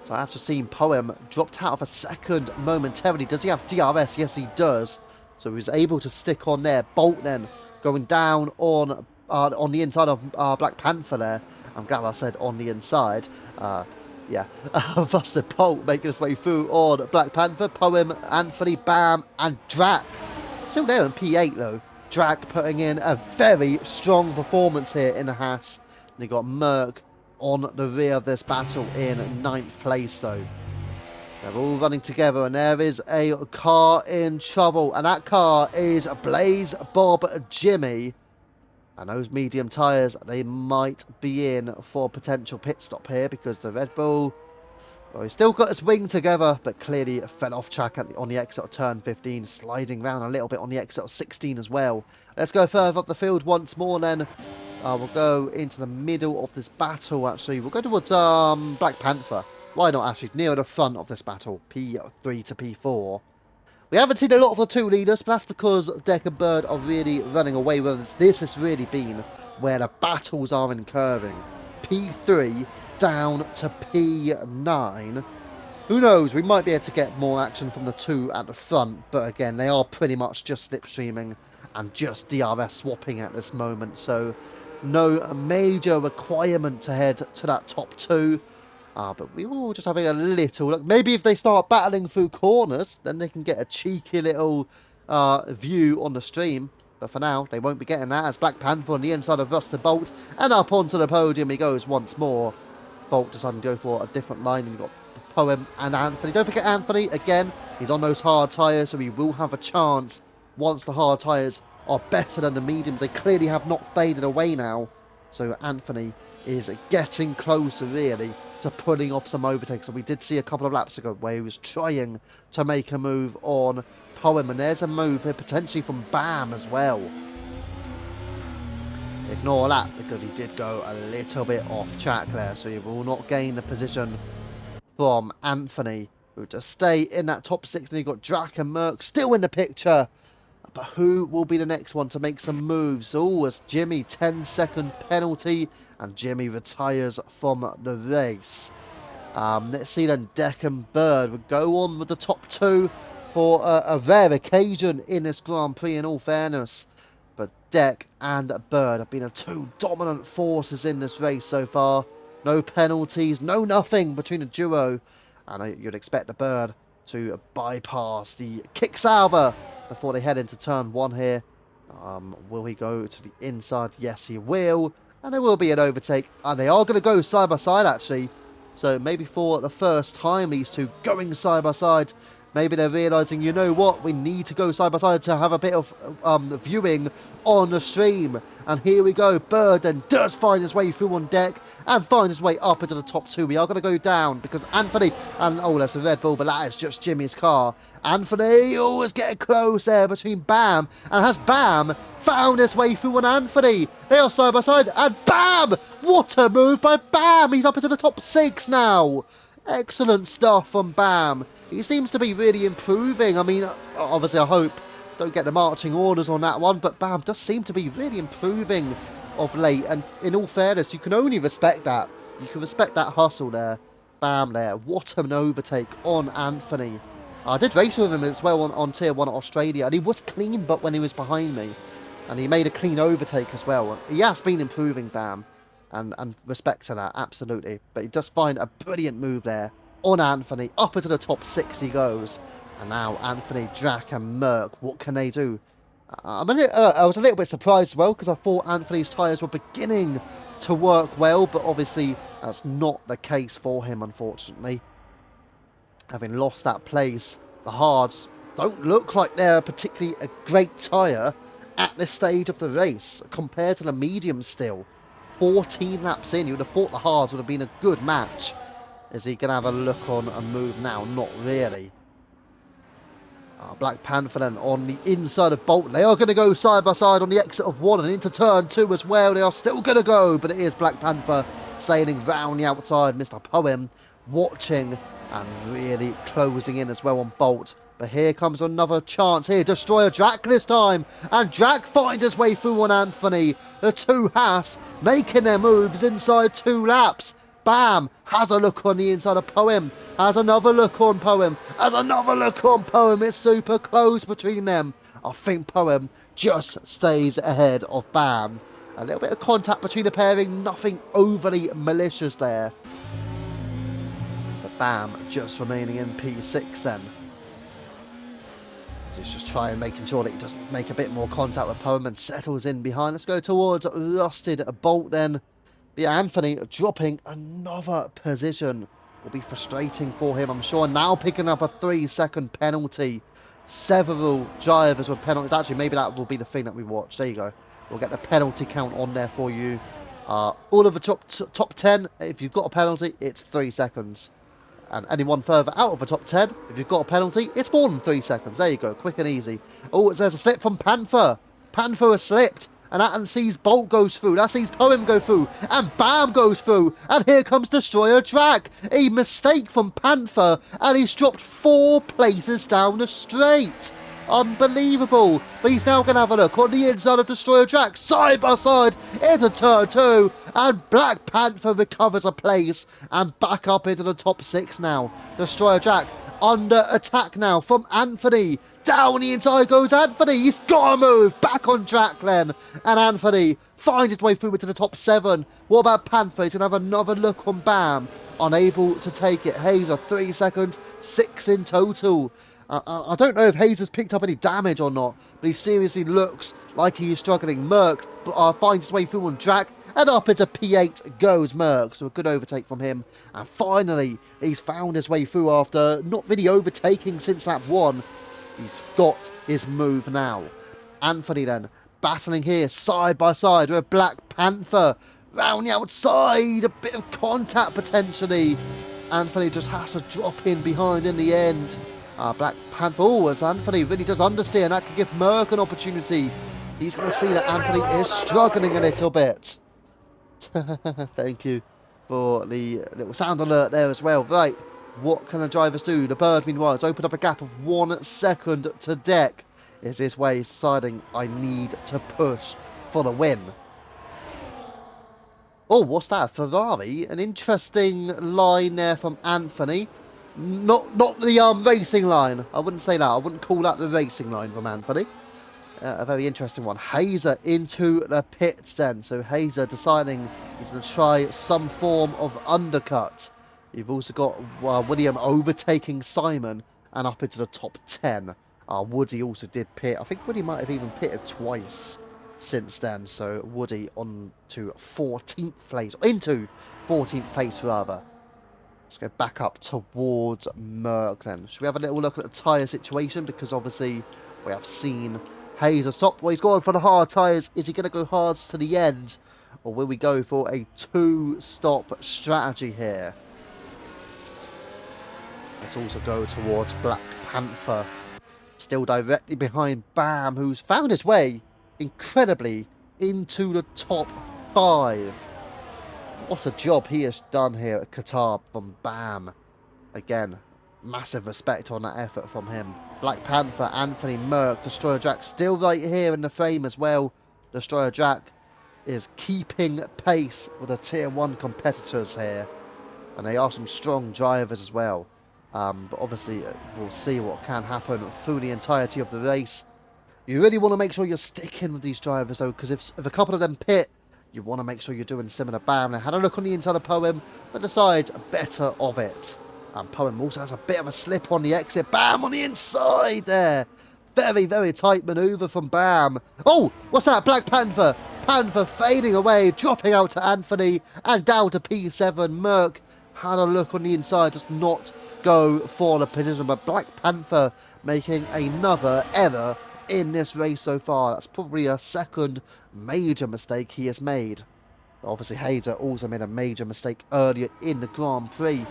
Speaker 1: So I have to see Poem dropped out of a second momentarily. Does he have DRS? Yes, he does. So he was able to stick on there. Bolt then going down on the inside of Black Panther there. I'm glad I said on the inside. Yeah, Busted Bolt making his way through on Black Panther. Poem, Anthony, Bam, and Drac. Still there in P8 though. Drac putting in a very strong performance here in the Haas. And you got Merck on the rear of this battle in 9th place though. They're all running together and there is a car in trouble, and that car is Blaze Bob Jimmy, and those medium tyres, they might be in for a potential pit stop here because the Red Bull, well, he's still got his wing together but clearly fell off track on the exit of turn 15, sliding around a little bit on the exit of 16 as well. Let's go further up the field once more then. We'll go into the middle of this battle, actually. We'll go towards Black Panther. Why not, actually? Near the front of this battle. P3 to P4. We haven't seen a lot of the two leaders, but that's because Deck and Bird are really running away with this. This has really been where the battles are incurring. P3 down to P9. Who knows? We might be able to get more action from the two at the front, but again, they are pretty much just slipstreaming and just DRS swapping at this moment, so no major requirement to head to that top two. But we will just having a little look. Maybe if they start battling through corners, then they can get a cheeky little view on the stream. But for now, they won't be getting that, as Black Panther on the inside of Rusted Bolt, and up onto the podium he goes once more. Bolt deciding to go for a different line, and you've got Poem and Anthony. Don't forget Anthony, again, he's on those hard tyres, so he will have a chance once the hard tyres are better than the mediums. They clearly have not faded away now, so Anthony is getting closer really to pulling off some overtakes. So we did see a couple of laps ago where he was trying to make a move on Poem, and there's a move here potentially from Bam as well. Ignore that because he did go a little bit off track there, so he will not gain the position from Anthony, who to stay in that top 6. And you've got Drac and Merck still in the picture, but who will be the next one to make some moves? Oh, it's Jimmy, 10-second penalty, and Jimmy retires from the race. Let's see then, Deck and Bird will go on with the top two for a rare occasion in this Grand Prix, in all fairness. But Deck and Bird have been the two dominant forces in this race so far. No penalties, no nothing between the duo. And you'd expect the Bird to bypass the kick salver before they head into turn 1 here. Will he go to the inside? Yes, he will. And there will be an overtake. And they are going to go side by side, actually. So maybe for the first time, these two going side by side. Maybe they're realising, you know what, we need to go side by side to have a bit of viewing on the stream. And here we go. Bird then does find his way through on Deck and find his way up into the top two. We are going to go down because Anthony, and oh, that's a Red Bull, but that is just Jimmy's car. Anthony always getting close there between Bam, and has Bam found his way through on Anthony. They are side by side, and Bam! What a move by Bam! He's up into the top 6 now. Excellent stuff from Bam. He seems to be really improving. I mean, obviously I hope don't get the marching orders on that one, but Bam does seem to be really improving of late, and in all fairness, you can only respect that. You can respect that hustle there. Bam there. What an overtake on Anthony. I did race with him as well on Tier 1 at Australia, and he was clean, but when he was behind me, and he made a clean overtake as well. He has been improving, Bam. And respect to that, absolutely. But he does find a brilliant move there on Anthony. Up into the top 6 he goes. And now Anthony, Drac and Merck, what can they do? I was a little bit surprised as well, because I thought Anthony's tyres were beginning to work well. But obviously that's not the case for him, unfortunately. Having lost that place, the hards don't look like they're particularly a great tyre at this stage of the race compared to the mediums still. 14 laps in. You would have thought the hards would have been a good match. Is he going to have a look on a move now? Not really. Black Panther then on the inside of Bolton. They are going to go side by side on the exit of 1 and into turn 2 as well. They are still going to go, but it is Black Panther sailing round the outside. Mr. Poem watching and really closing in as well on Bolt. But here comes another chance here. Destroyer Drac this time. And Drac finds his way through on Anthony. The two Haas making their moves inside 2 laps. Bam! Has a look on the inside of Poem. Has another look on Poem. Has another look on Poem. It's super close between them. I think Poem just stays ahead of Bam. A little bit of contact between the pairing. Nothing overly malicious there. But Bam just remaining in P6 then. He's just trying, making sure that he doesn't make a bit more contact with Poem and settles in behind. Let's go towards Rusted Bolt then. Yeah, Anthony dropping another position will be frustrating for him, I'm sure. Now picking up a 3-second penalty. Several drivers with penalties. Actually, maybe that will be the thing that we watch. There you go. We'll get the penalty count on there for you. All of the top 10, if you've got a penalty, it's 3 seconds. And anyone further out of the top 10, if you've got a penalty, it's more than 3 seconds. There you go, quick and easy. Oh, there's a slip from Panther. Panther has slipped. And that sees Bolt goes through. That sees Poem go through. And Bam goes through. And here comes Destroyer Drac. A mistake from Panther. And he's dropped 4 places down the straight. Unbelievable. But he's now going to have a look on the inside of Destroyer Drac. Side by side into turn 2. And Black Panther recovers a place. And back up into the top 6 now. Destroyer Drac under attack now from Anthony. Down the inside goes Anthony. He's got to move. Back on track then. And Anthony finds his way through into the top 7. What about Panther? He's going to have another look on Bam. Unable to take it. Hazer, 3 seconds. 6 in total. I don't know if Hazer's picked up any damage or not. But he seriously looks like he is struggling. Merc finds his way through on Drac. And up into P8 goes Merc. So a good overtake from him. And finally, he's found his way through after not really overtaking since lap 1. He's got his move now. Anthony then battling here side by side with Black Panther. Round the outside. A bit of contact potentially. Anthony just has to drop in behind in the end. Black Panther. Oh, as Anthony really does understeer. And that could give Merc an opportunity. He's going to see that Anthony is struggling a little bit. Thank you for the little sound alert there as well. Right. What can the drivers do? The bird, meanwhile, has opened up a gap of 1 second to Deck. Is this way he's deciding I need to push for the win? Oh, what's that? Ferrari? An interesting line there from Anthony. Not the racing line. I wouldn't say that. I wouldn't call that the racing line from Anthony. A very interesting one. Hazer into the pits then. So Hazer deciding he's going to try some form of undercut. You've also got William overtaking Simon and up into the top 10. Woody also did pit. I think Woody might have even pitted twice since then. So Woody on to 14th place. Into 14th place rather. Let's go back up towards Merc then. Should we have a little look at the tyre situation? Because obviously we have seen Hazer stop. Well, he's going for the hard tyres. Is he going to go hards to the end? Or will we go for a 2-stop strategy here? Let's also go towards Black Panther. Still directly behind Bam, who's found his way, incredibly, into the top 5. What a job he has done here at Qatar from Bam. Again, massive respect on that effort from him. Black Panther, Anthony, Merc, Destroyer Drac still right here in the frame as well. Destroyer Drac is keeping pace with the Tier 1 competitors here. And they are some strong drivers as well. But obviously, we'll see what can happen through the entirety of the race. You really want to make sure you're sticking with these drivers, though, because if a couple of them pit, you want to make sure you're doing similar. Bam, they had a look on the inside of Poem, but decides better of it. And Poem also has a bit of a slip on the exit. Bam, on the inside there. Very, very tight manoeuvre from Bam. Oh, what's that? Black Panther. Panther fading away, dropping out to Anthony, and down to P7. Merc had a look on the inside, does not go for the position, but Black Panther making another error in this race so far. That's probably a second major mistake he has made. Obviously, Hader also made a major mistake earlier in the Grand Prix.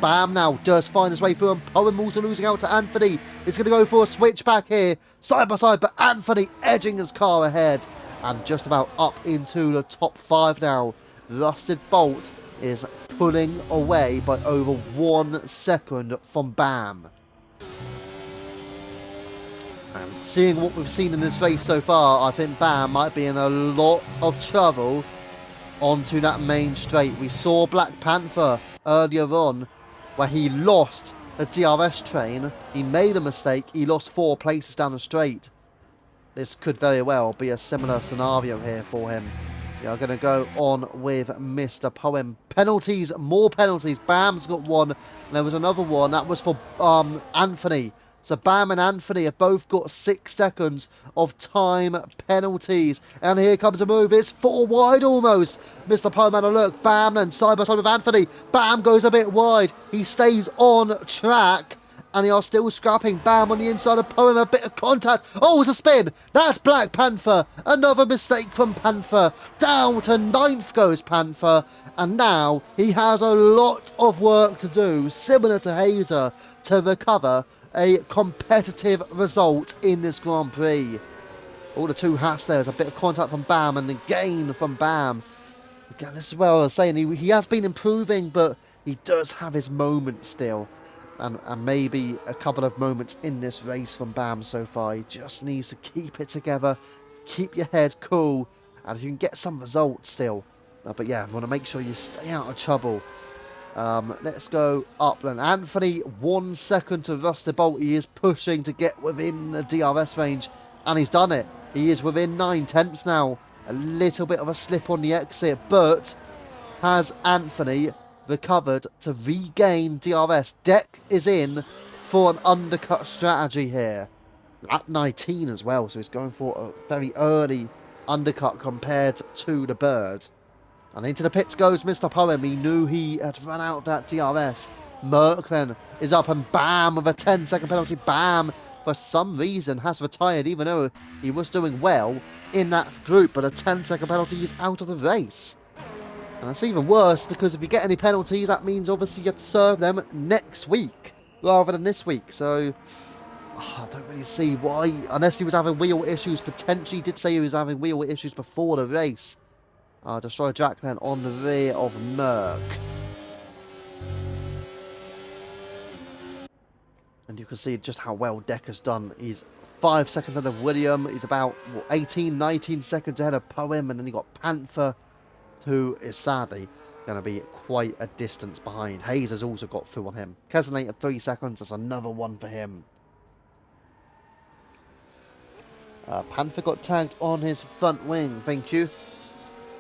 Speaker 1: Bam now does find his way through, and Poem also losing out to Anthony. He's going to go for a switchback here, side by side, but Anthony edging his car ahead and just about up into the top 5 now. Rusted Bolt is pulling away by over 1 second from Bam. And seeing what we've seen in this race so far, I think Bam might be in a lot of trouble onto that main straight. We saw Black Panther earlier on where he lost the DRS train. He made a mistake. He lost 4 places down the straight. This could very well be a similar scenario here for him. We are going to go on with Mr. Poem. Penalties, more penalties. Bam's got one. And there was another one. That was for Anthony. So Bam and Anthony have both got 6 seconds of time penalties. And here comes a move. It's 4 wide almost. Mr. Poem had a look. Bam then side by side with Anthony. Bam goes a bit wide. He stays on track. And they are still scrapping. Bam on the inside of Poem. A bit of contact. Oh, it's a spin. That's Black Panther. Another mistake from Panther. Down to 9th goes Panther. And now he has a lot of work to do, similar to Hazer, to recover a competitive result in this Grand Prix. All the 2 hats there is a bit of contact from Bam and again from Bam. Again, this is what I was saying. He has been improving, but he does have his moments still. And maybe a couple of moments in this race from Bam so far. He just needs to keep it together, keep your head cool, and if you can get some results still. But yeah, you want to make sure you stay out of trouble. Let's go up then. Anthony, 1 second to Rusty Bolt. He is pushing to get within the DRS range, and he's done it. He is within 9/10 now. A little bit of a slip on the exit, but has Anthony recovered to regain DRS. Deck is in for an undercut strategy here. Lap 19 as well, so he's going for a very early undercut compared to the Bird. And into the pits goes Mr. Poem. He knew he had run out that DRS. Merkman is up and Bam with a 10-second penalty. Bam, for some reason, has retired even though he was doing well in that group. But a 10-second penalty is out of the race. And that's even worse because if you get any penalties, that means obviously you have to serve them next week rather than this week. So I don't really see why, unless he was having wheel issues. Potentially did say he was having wheel issues before the race. Destroy Jack then on the rear of Merc. And you can see just how well Deck has done. He's 5 seconds ahead of William. He's about 18, 19 seconds ahead of Poem. And then you got Panther, who is sadly going to be quite a distance behind. Hayes has also got through on him. Keselnate at 3 seconds. That's another one for him. Panther got tagged on his front wing. Thank you.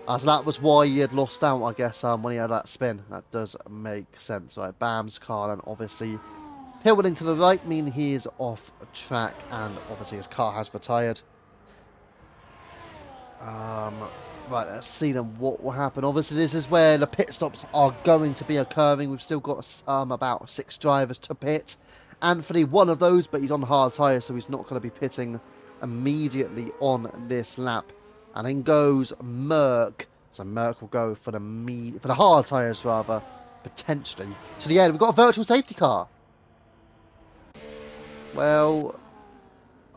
Speaker 1: So that was why he had lost out, I guess, when he had that spin. That does make sense. Right, Bam's car then obviously pivoting to the right, meaning he is off track, and obviously his car has retired. Right, let's see then what will happen. Obviously, this is where the pit stops are going to be occurring. We've still got about 6 drivers to pit. Anthony, one of those, but he's on hard tyres, so he's not going to be pitting immediately on this lap. And then goes Merc. So Merc will go for the hard tyres rather, potentially. To the end, we've got a virtual safety car. Well,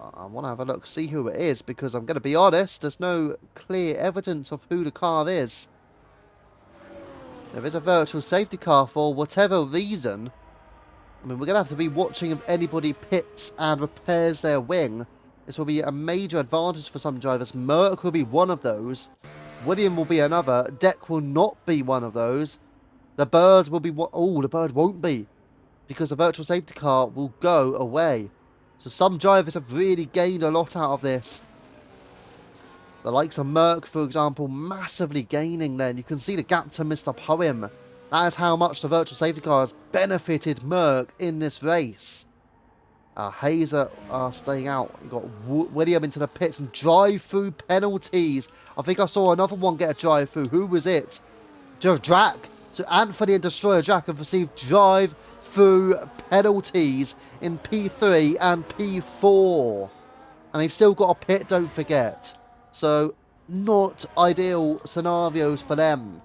Speaker 1: I want to have a look, see who it is, because I'm going to be honest, there's no clear evidence of who the car is. There is a virtual safety car for whatever reason. I mean, we're going to have to be watching if anybody pits and repairs their wing. This will be a major advantage for some drivers. Merc will be one of those. William will be another. Deck will not be one of those. The Bird will be one. Oh, the Bird won't be, because the virtual safety car will go away. So some drivers have really gained a lot out of this. The likes of Merc, for example, massively gaining then. You can see the gap to Mr. Poem. That is how much the virtual safety car has benefited Merc in this race. Hazer staying out. You got William into the pits and drive-through penalties. I think I saw another one get a drive-through. Who was it? Drac. So Anthony and Destroyer Jack have received drive-through penalties in P3 and P4. And they've still got a pit, don't forget. So not ideal scenarios for them.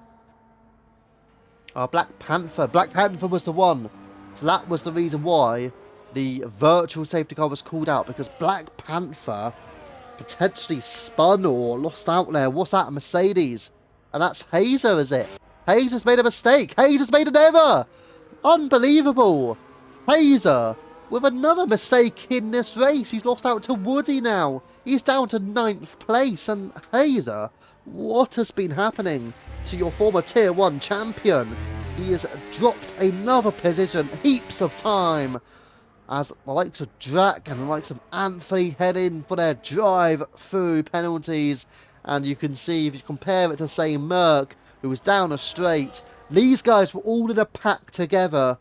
Speaker 1: Black Panther. Black Panther was the one. So that was the reason why the virtual safety car was called out, because Black Panther potentially spun or lost out there. What's that? A Mercedes. And that's Hazer, is it? Hazer's made a mistake. Hazer's made an error. Unbelievable. Hazer with another mistake in this race. He's lost out to Woody now. He's down to 9th place. And Hazer, what has been happening to your former Tier 1 champion? He has dropped another position, heaps of time, as the likes of Drac and the likes of Anthony head in for their drive-through penalties. And you can see, if you compare it to, say, Merc, who was down a straight, these guys were all in a pack together.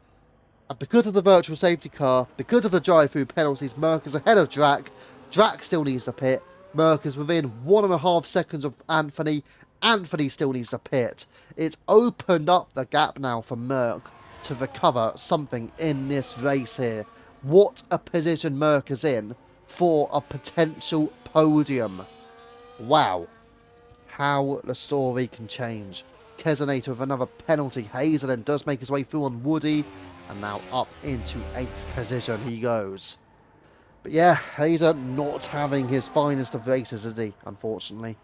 Speaker 1: And because of the virtual safety car, because of the drive-through penalties, Merc is ahead of Drac. Drac still needs to pit. Merc is within 1.5 seconds of Anthony. Anthony still needs to pit. It's opened up the gap now for Merc to recover something in this race here. What a position Merc is in for a potential podium. Wow. How the story can change. Kesonator with another penalty. Hazer then does make his way through on Woody. And now up into 8th position he goes. But yeah, Hazer not having his finest of races, is he? Unfortunately.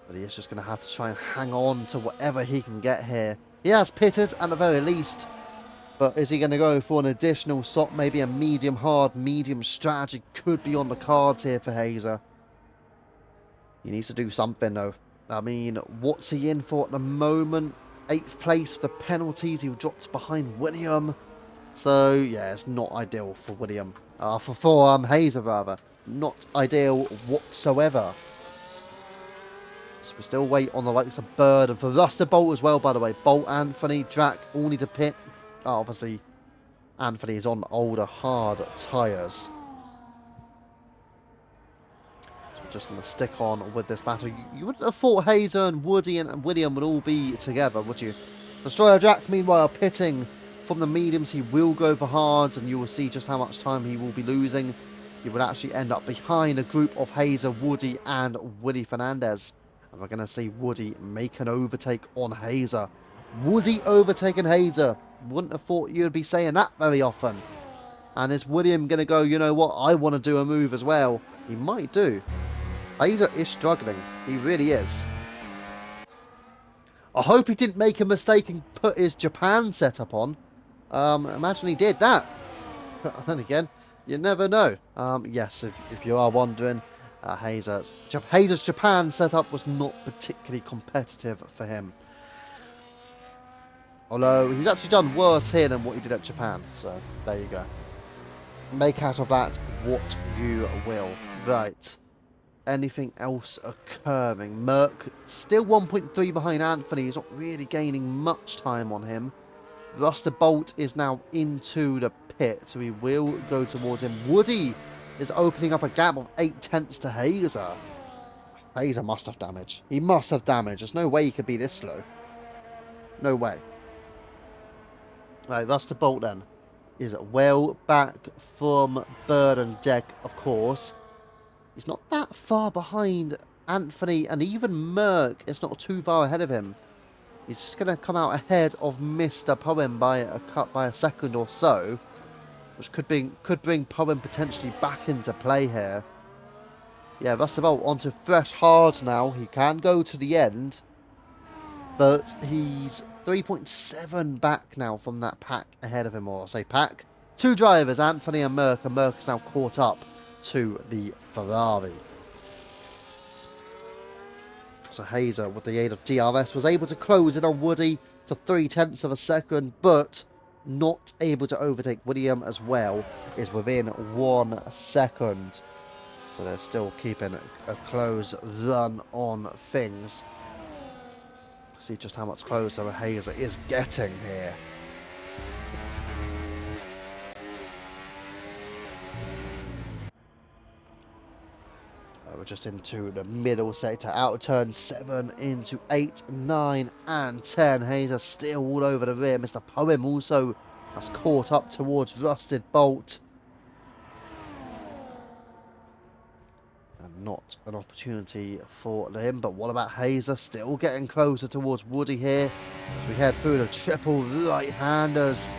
Speaker 1: But he is just going to have to try and hang on to whatever he can get here. He has pitted at the very least. But is he going to go for an additional stop? Maybe a medium hard, medium strategy could be on the cards here for Hazer. He needs to do something though. I mean, what's he in for at the moment? 8th place with the penalties. He dropped behind William. So yeah, it's not ideal for William. For Hazer rather. Not ideal whatsoever. So we still wait on the likes of Bird and for Rusted Bolt as well, by the way. Bolt, Anthony, Drac all need to pit. Obviously, Anthony is on older, hard tyres. So we're just going to stick on with this battle. You wouldn't have thought Hazer and Woody and William would all be together, would you? Destroyer Drac, meanwhile, pitting from the mediums. He will go for hards, and you will see just how much time he will be losing. He would actually end up behind a group of Hazer, Woody, and Willie Fernandez. And we're going to see Woody make an overtake on Hazer. Woody overtaking Hazer. Wouldn't have thought you'd be saying that very often. And is William going to go, you know what, I want to do a move as well? He might do. Hazer is struggling. He really is. I hope he didn't make a mistake and put his Japan setup on. Imagine he did that. And again, you never know. Yes, if you are wondering, Hazer's Japan setup was not particularly competitive for him. Although he's actually done worse here than what he did at Japan. So there you go. Make out of that what you will. Right. Anything else occurring? Merc still 1.3 behind Anthony. He's not really gaining much time on him. Rusted Bolt is now into the pit, so he will go towards him. Woody is opening up a gap of 8/10 to Hazer. Hazer must have damage. He must have damage. There's no way he could be this slow. No way. Right, Rusted Bolt then is well back from Bird and Deck, of course. He's not that far behind Anthony, and even Merc is not too far ahead of him. He's just going to come out ahead of Mr. Poem by a second or so, which could bring Poem potentially back into play here. Yeah, Rusted Bolt onto fresh hards now. He can go to the end, but he's 3.7 back now from that pack ahead of him, or I'll say pack. Two drivers, Anthony and Merc is now caught up to the Ferrari. So Hazer, with the aid of DRS, was able to close in on Woody to 0.3 of a second, but not able to overtake William as well. Is within 1 second. So they're still keeping a close run on things. See just how much closer Hazer is getting here. We're just into the middle sector, out of turn 7 into 8, 9 and 10. Hazer still all over the rear. Mr. Poem also has caught up towards Rusted Bolt. And not an opportunity for him. But what about Hazer? Still getting closer towards Woody here. As we head through the triple right-handers.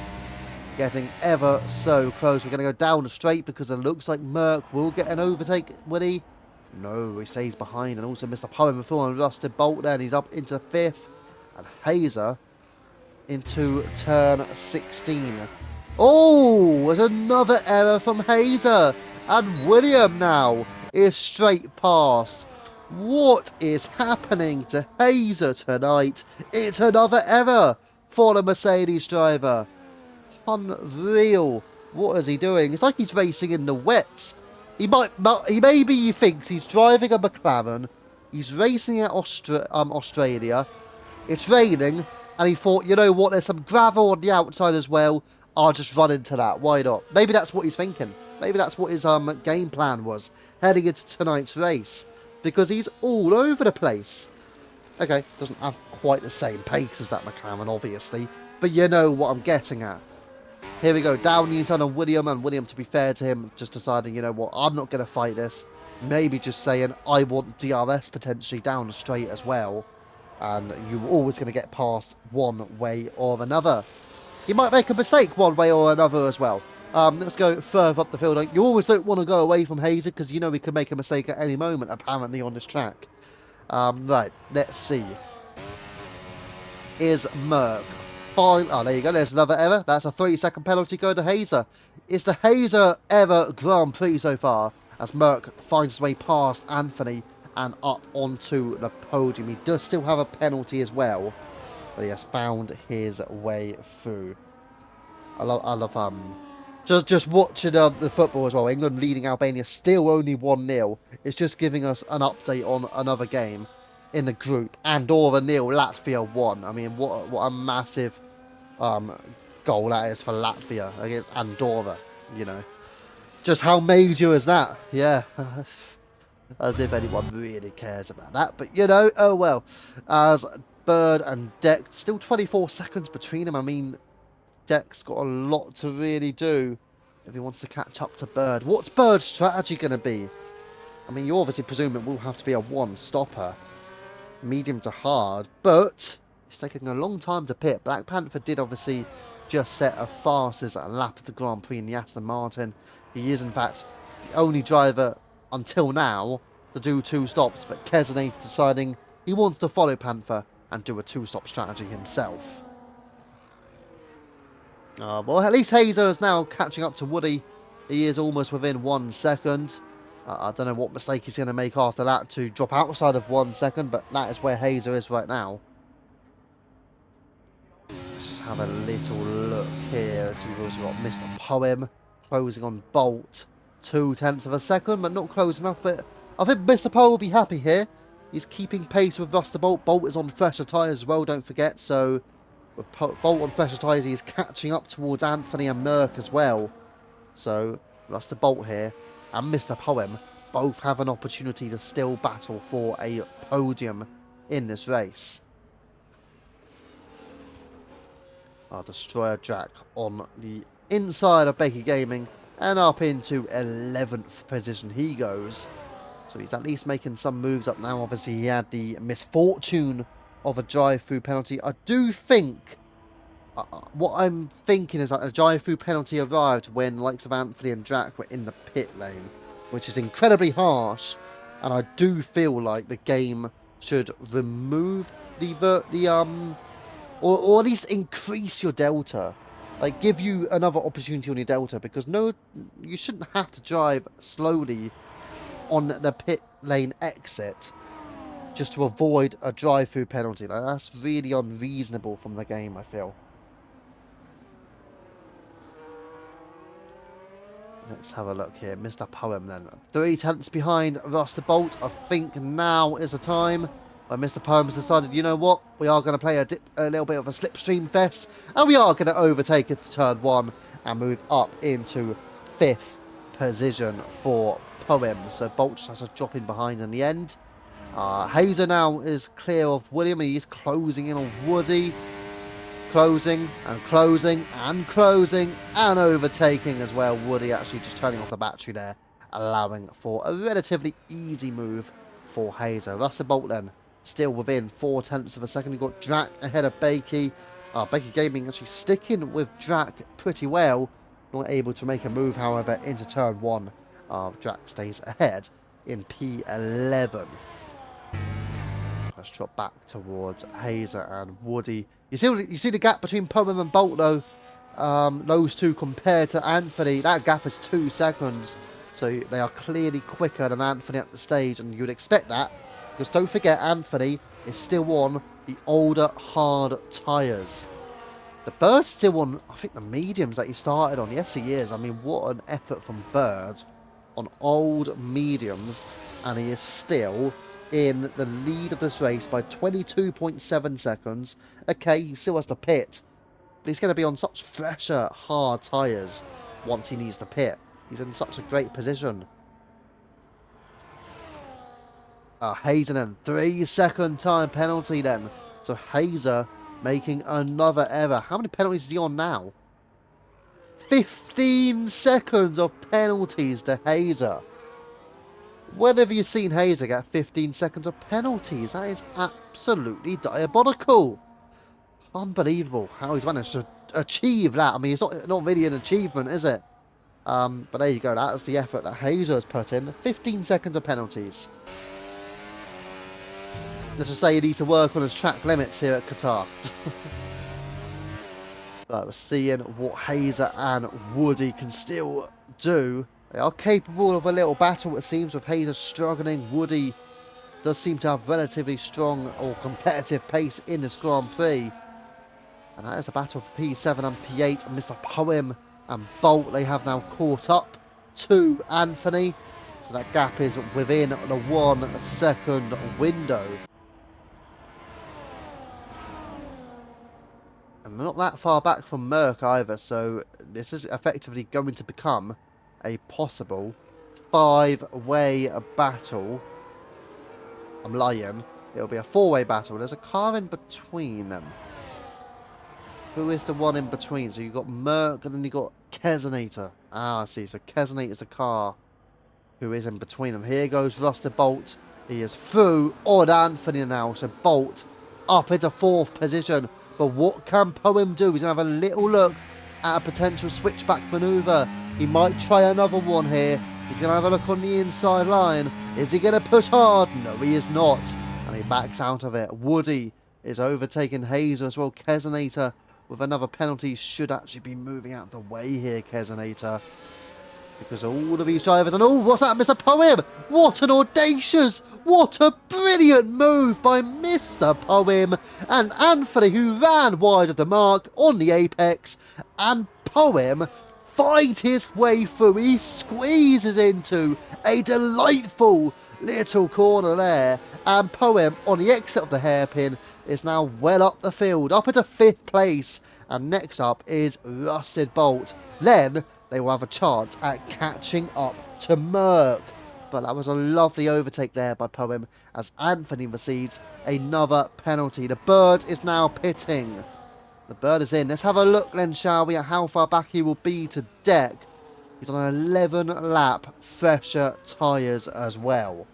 Speaker 1: Getting ever so close. We're going to go down the straight because it looks like Merc will get an overtake. Will he? No, he stays behind. And also Mr. Poem on Rusted Bolt there. And he's up into 5th. And Hazer into turn 16. Oh, there's another error from Hazer. And William now is straight past. What is happening to Hazer tonight? It's another error for the Mercedes driver. Unreal. What is he doing? It's like he's racing in the wets. Maybe he thinks he's driving a McLaren. He's racing at Australia. It's raining, and he thought, you know what? There's some gravel on the outside as well. I'll just run into that. Why not? Maybe that's what he's thinking. Maybe that's what his game plan was heading into tonight's race, because he's all over the place. Okay, doesn't have quite the same pace as that McLaren, obviously, but you know what I'm getting at. Here we go, down the inside on William, and William, to be fair to him, just deciding, you know what, I'm not going to fight this. Maybe just saying, I want DRS potentially down the straight as well. And you're always going to get past one way or another. You might make a mistake one way or another as well. Let's go further up the field. You always don't want to go away from Hazer because you know we can make a mistake at any moment, apparently, on this track. Right, let's see. Is Merc fine? Oh, there you go. There's another error. That's a 3-second penalty going to Hazer. It's the Hazer error Grand Prix so far, as Merc finds his way past Anthony and up onto the podium. He does still have a penalty as well, but he has found his way through. I love just watching the football as well. England leading Albania still only 1-0. It's just giving us an update on another game in the group. Andorra 0, Latvia 1. I mean, what a massive goal that is for Latvia against Andorra. You know, just how major is that? Yeah. As if anyone really cares about that. But, you know, oh well. As Bird and Deck, still 24 seconds between them. I mean, Deck's got a lot to really do if he wants to catch up to Bird. What's Bird's strategy going to be? I mean, you obviously presume it will have to be a one-stopper. Medium to hard. But it's taking a long time to pit. Black Panther did obviously just set a fastest lap of the Grand Prix in the Aston Martin. He is, in fact, the only driver until now to do 2 stops, but Keselowski deciding he wants to follow Panther and do a 2-stop strategy himself. Well, at least Hazer is now catching up to Woody. He is almost within 1 second. I don't know what mistake he's going to make after that to drop outside of 1 second, but that is where Hazer is right now. Let's just have a little look here. So we've also got Mr. Poem closing on Bolt. 0.2 of a second, but not close enough. But I think Mr. Poe will be happy here. He's keeping pace with Rusted Bolt. Bolt is on fresher tyres as well, don't forget. So with Bolt on fresher tyres, he's catching up towards Anthony and Merc as well. So Rusted Bolt here and Mr. Poem both have an opportunity to still battle for a podium in this race. Our Destroyer Jack on the inside of Becky Gaming. And up into 11th position he goes. So he's at least making some moves up now. Obviously, he had the misfortune of a drive-through penalty. I do think... what I'm thinking is that a drive-through penalty arrived when likes of Anthony and Drac were in the pit lane, which is incredibly harsh. And I do feel like the game should remove or at least increase your delta. Like, give you another opportunity on your delta, because no, you shouldn't have to drive slowly on the pit lane exit just to avoid a drive-through penalty. Like, that's really unreasonable from the game, I feel. Let's have a look here. Mr. Poem then. 3/10 behind Rusted Bolt. I think now is the time when Mr. Poem has decided, you know what, we are going to play a little bit of a slipstream fest, and we are going to overtake it to turn 1 and move up into 5th position for Poem. So Bolt just has to drop in behind in the end. Hazer now is clear of William. He is closing in on Woody. Closing and closing and closing and overtaking as well. Woody actually just turning off the battery there allowing for a relatively easy move for Hazer. Russell Bolt then, still within 0.4 of a second. You've got Drac ahead of Bakey. Bakey Gaming actually sticking with Drac pretty well. Not able to make a move, however, into turn 1. Drac stays ahead in P11. Let's drop back towards Hazer and Woody. You see the gap between Poem and Bolt though. Those two compared to Anthony, that gap is 2 seconds. So they are clearly quicker than Anthony at the stage, and you'd expect that. Because don't forget, Anthony is still on the older, hard tyres. The Bird's still on, I think, the mediums that he started on. Yes, he is. I mean, what an effort from Bird on old mediums. And he is still in the lead of this race by 22.7 seconds. Okay, he still has to pit. But he's going to be on such fresher, hard tyres once he needs to pit. He's in such a great position. Hazer then, 3-second time penalty then. So Hazer making another error. How many penalties is he on now? 15 seconds of penalties to Hazer. When have you seen Hazer get 15 seconds of penalties? That is absolutely diabolical. Unbelievable how he's managed to achieve that. I mean, it's not really an achievement, is it? But there you go. That's the effort that Hazer has put in. 15 seconds of penalties. Let's just say he needs to work on his track limits here at Qatar. But we're seeing what Hazer and Woody can still do. They are capable of a little battle, it seems, with Hazer struggling. Woody does seem to have relatively strong or competitive pace in this Grand Prix. And that is a battle for P7 and P8. And Mr. Poem and Bolt, they have now caught up to Anthony. So that gap is within the 1 second window. And not that far back from Merck either. So this is effectively going to become a possible 5-way battle. I'm lying. It'll be a 4-way battle. There's a car in between them. Who is the one in between? So you've got Merck and then you've got Kesonator. I see. So Kesonator's the car who is in between them. Here goes Rusty Bolt. He is through on Anthony now. So Bolt up into 4th position. But what can Poem do? He's going to have a little look at a potential switchback manoeuvre. He might try another one here. He's going to have a look on the inside line. Is he going to push hard? No, he is not. And he backs out of it. Woody is overtaking Hazer as well. Kesonator with another penalty should actually be moving out of the way here, Kesonator. Because all of these drivers... And oh, what's that, Mr. Poem? What an audacious, what a brilliant move by Mr. Poem. And Anthony, who ran wide of the mark on the apex. And Poem fight his way through. He squeezes into a delightful little corner there. And Poem, on the exit of the hairpin, is now well up the field, up into 5th place. And next up is Rusted Bolt. Then they will have a chance at catching up to Merck. But that was a lovely overtake there by Poem as Anthony receives another penalty. The Bird is now pitting. The Bird is in. Let's have a look then, shall we, at how far back he will be to deck. He's on an 11-lap fresher tyres as well.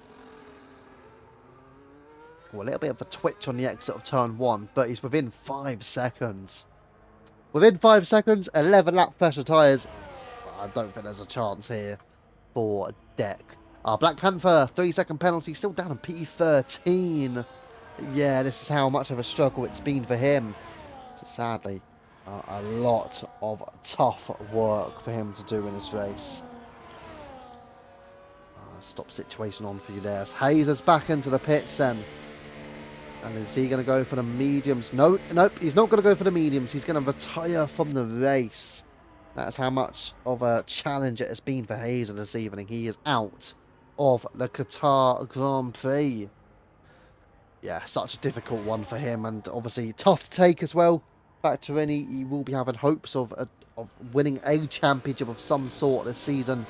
Speaker 1: Well, a little bit of a twitch on the exit of turn 1, but he's within 5 seconds. Within 5 seconds, 11-lap fresher tyres. I don't think there's a chance here for deck. Black Panther, 3-second penalty, still down on P13. Yeah, this is how much of a struggle it's been for him. So sadly, a lot of tough work for him to do in this race. Stop situation on for you there. Hazer's back into the pits then. And is he going to go for the mediums? Nope, he's not going to go for the mediums. He's going to retire from the race. That's how much of a challenge it has been for Hazer this evening. He is out of the Qatar Grand Prix. Yeah, such a difficult one for him, and obviously tough to take as well. Factor in, he will be having hopes of winning a championship of some sort this season.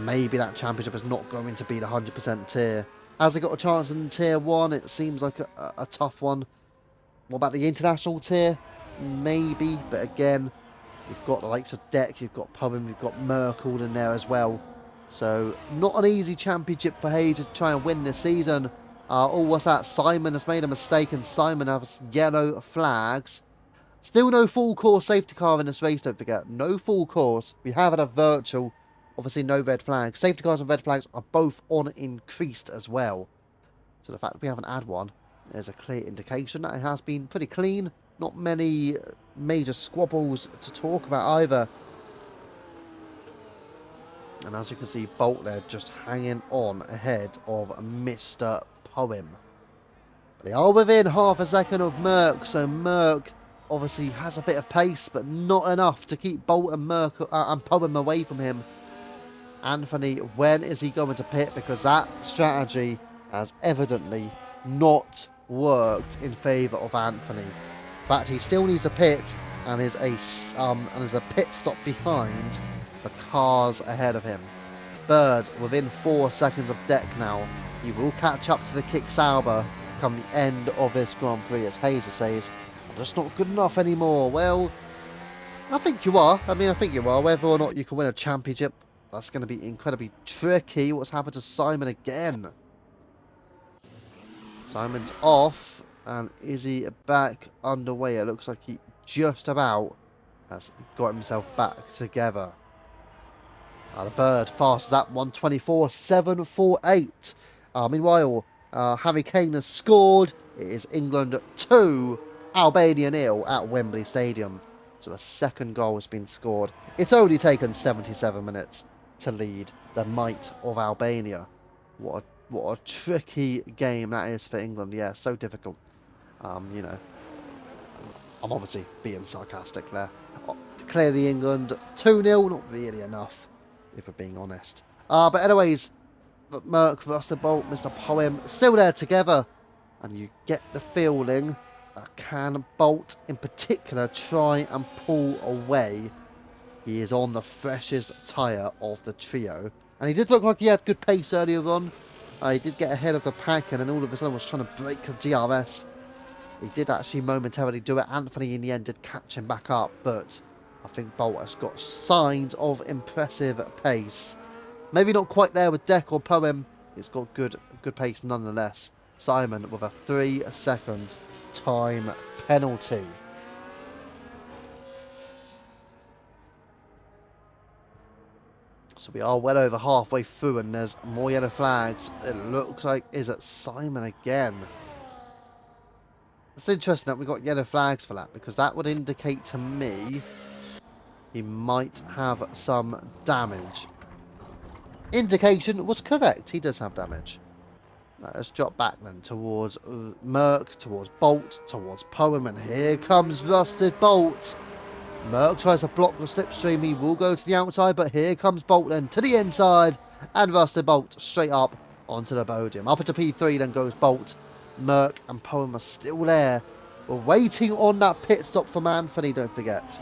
Speaker 1: Maybe that championship is not going to be the 100% tier. Has he got a chance in tier 1? It seems like a tough one. What about the international tier? Maybe, but again, you've got the likes of Deck, you've got Poem, you've got Merck all in there as well. So not an easy championship for Hayes to try and win this season. Oh, what's that? Simon has made a mistake and Simon has yellow flags. Still no full course safety car in this race, don't forget. No full course. We have had a virtual. Obviously no red flags. Safety cars and red flags are both on increased as well. So the fact that we haven't had one is a clear indication that it has been pretty clean. Not many major squabbles to talk about either. And as you can see, Bolt there just hanging on ahead of Mr. Poem. They are within half a second of Merck, so Merck obviously has a bit of pace, but not enough to keep Bolt and Merck and Poem away from him. Anthony, when is he going to pit? Because that strategy has evidently not worked in favour of Anthony. In fact, he still needs a pit and is a pit stop behind the cars ahead of him. Bird within 4 seconds of deck now. He will catch up to the Kick Sauber come the end of this Grand Prix, as Hazer says. I'm just not good enough anymore. Well, I think you are. I think you are. Whether or not you can win a championship, that's going to be incredibly tricky. What's happened to Simon again? Simon's off. And is he back underway? It looks like he just about has got himself back together. The Bird fast as that 1:24.748. Meanwhile, Harry Kane has scored. It is England 2, Albania 0 at Wembley Stadium. So a second goal has been scored. It's only taken 77 minutes to lead the might of Albania. What a tricky game that is for England. Yeah, so difficult. You know, I'm obviously being sarcastic there. Declare the England 2-0, not really enough, if we're being honest. But anyways, Merck, Russell Bolt, Mr. Poem, still there together. And you get the feeling that can Bolt in particular try and pull away. He is on the freshest tyre of the trio. And he did look like he had good pace earlier on. He did get ahead of the pack and then all of a sudden was trying to break the DRS. He did actually momentarily do it. Anthony in the end did catch him back up, but I think Bolt has got signs of impressive pace. Maybe not quite there with Deck or Poem. It's got good pace nonetheless. Simon with a 3-second time penalty. So we are well over halfway through and there's more yellow flags. It looks like, is it Simon again? It's interesting that we got yellow flags for that, because that would indicate to me he might have some damage. Indication was correct. He does have damage. Let's drop back then towards Merck, towards Bolt, towards Poem, and here comes Rusted Bolt. Merck tries to block the slipstream. He will go to the outside, but here comes Bolt then to the inside, and Rusted Bolt straight up onto the podium. Up into P3, then goes Bolt. Merck and Poem are still there. We're waiting on that pit stop from Anthony, don't forget.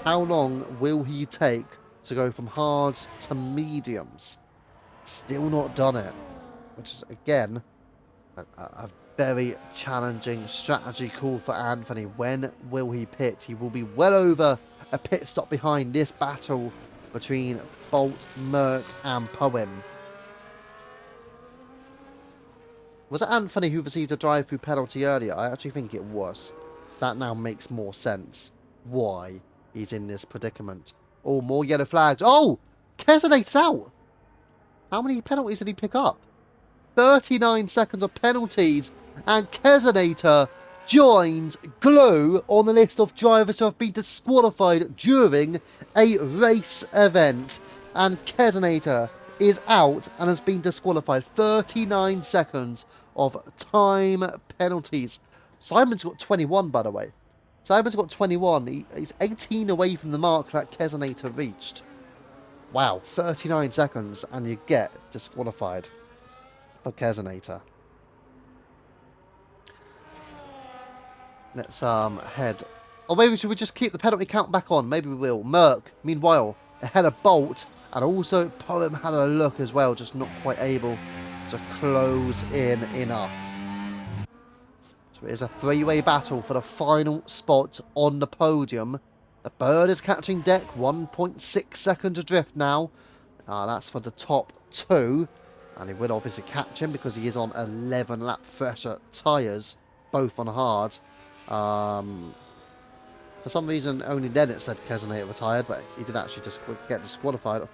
Speaker 1: How long will he take to go from hards to mediums? Still not done it. Which is, again, a very challenging strategy call for Anthony. When will he pit? He will be well over a pit stop behind this battle between Bolt, Merck and Poem. Was it Anthony who received a drive-through penalty earlier? I actually think it was. That now makes more sense. Why he's in this predicament. Oh, more yellow flags. Oh! Kesenate's out! How many penalties did he pick up? 39 seconds of penalties. And Kesenator joins Glue on the list of drivers who have been disqualified during a race event. And Kesenator is out and has been disqualified. 39 seconds of time penalties. Simon's got 21, by the way. Simon's got 21. He's 18 away from the mark that Kesenator reached. Wow, 39 seconds and you get disqualified for Kesenator. Let's head. Or maybe should we just keep the penalty count back on? Maybe we will. Merck, meanwhile, ahead of Bolt. And also Poem had a look as well, just not quite able to close in enough. So it is a three-way battle for the final spot on the podium. The Bird is catching Deck, 1.6 seconds adrift now. That's for the top two. And he will obviously catch him because he is on 11 lap fresher tyres, both on hard. For some reason, only then it said Keselnate retired, but he did actually just get disqualified.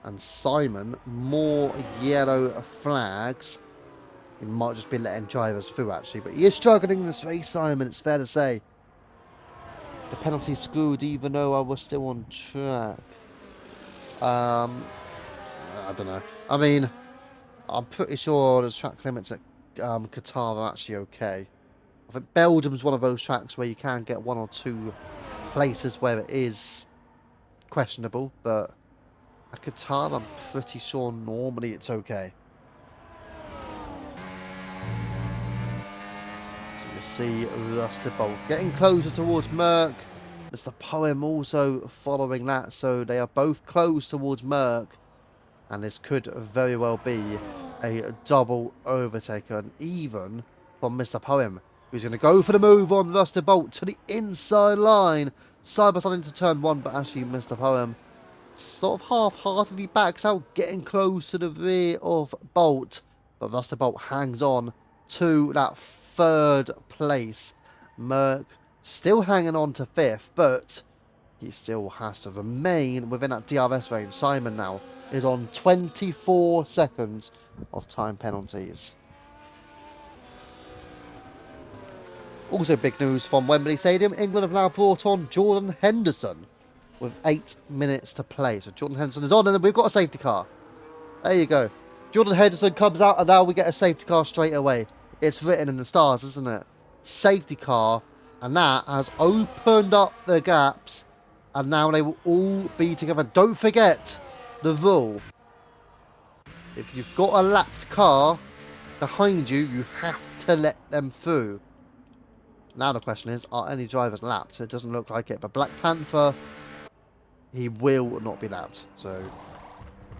Speaker 1: And Simon, more yellow flags. He might just be letting drivers through, actually. But he is struggling in this race, Simon, it's fair to say. The penalty screwed, even though I was still on track. I don't know. I mean, I'm pretty sure the track limits at Qatar are actually okay. I think Belgium's one of those tracks where you can get one or two places where it is questionable, but at Qatar, I'm pretty sure normally it's okay. So you see Rusty Bolt getting closer towards Merck. Mr. Poem also following that, so they are both close towards Merck. And this could very well be a double overtaker, and even from Mr. Poem, who's going to go for the move on Rusty Bolt to the inside line. Side by side into turn one, but actually Mr. Poem sort of half-heartedly backs out, getting close to the rear of Bolt. But Rusty Bolt hangs on to that third place. Merck still hanging on to fifth, but he still has to remain within that DRS range. Simon now is on 24 seconds of time penalties. Also big news from Wembley Stadium. England have now brought on Jordan Henderson with 8 minutes to play. So Jordan Henderson is on, and we've got a safety car. There you go. Jordan Henderson comes out, and now we get a safety car straight away. It's written in the stars, isn't it? Safety car, and that has opened up the gaps, and now they will all be together. Don't forget the rule. If you've got a lapped car behind you, you have to let them through. Now the question is, are any drivers lapped? It doesn't look like it, but Black Panther, he will not be lapped. So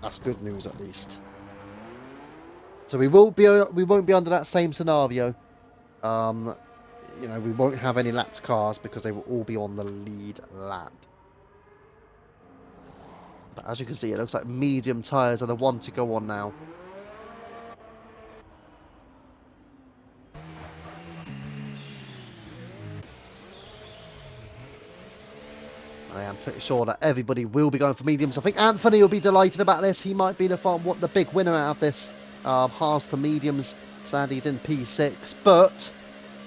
Speaker 1: that's good news at least. So we won't be under that same scenario. You know, we won't have any lapped cars because they will all be on the lead lap. But as you can see, it looks like medium tyres are the one to go on now. I am pretty sure that everybody will be going for mediums. I think Anthony will be delighted about this. He might be the big winner out of this. Halves to mediums. Sadly, he's in P6. But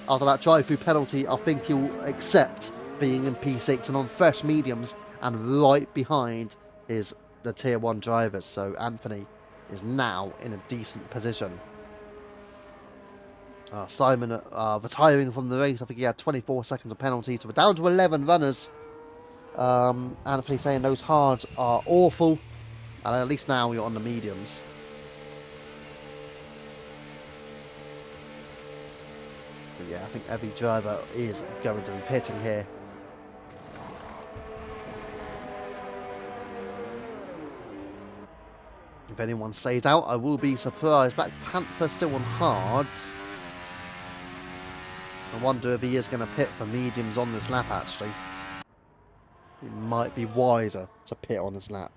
Speaker 1: after that drive-through penalty, I think he'll accept being in P6 and on fresh mediums. And right behind is the Tier 1 drivers. So Anthony is now in a decent position. Simon retiring from the race. I think he had 24 seconds of penalty. So we're down to 11 runners. Anthony saying those hards are awful, and at least now you're on the mediums. But yeah, I think every driver is going to be pitting here. If anyone stays out, I will be surprised. Black Panther still on hards. I wonder if he is going to pit for mediums on this lap, actually. It might be wiser to pit on his lap.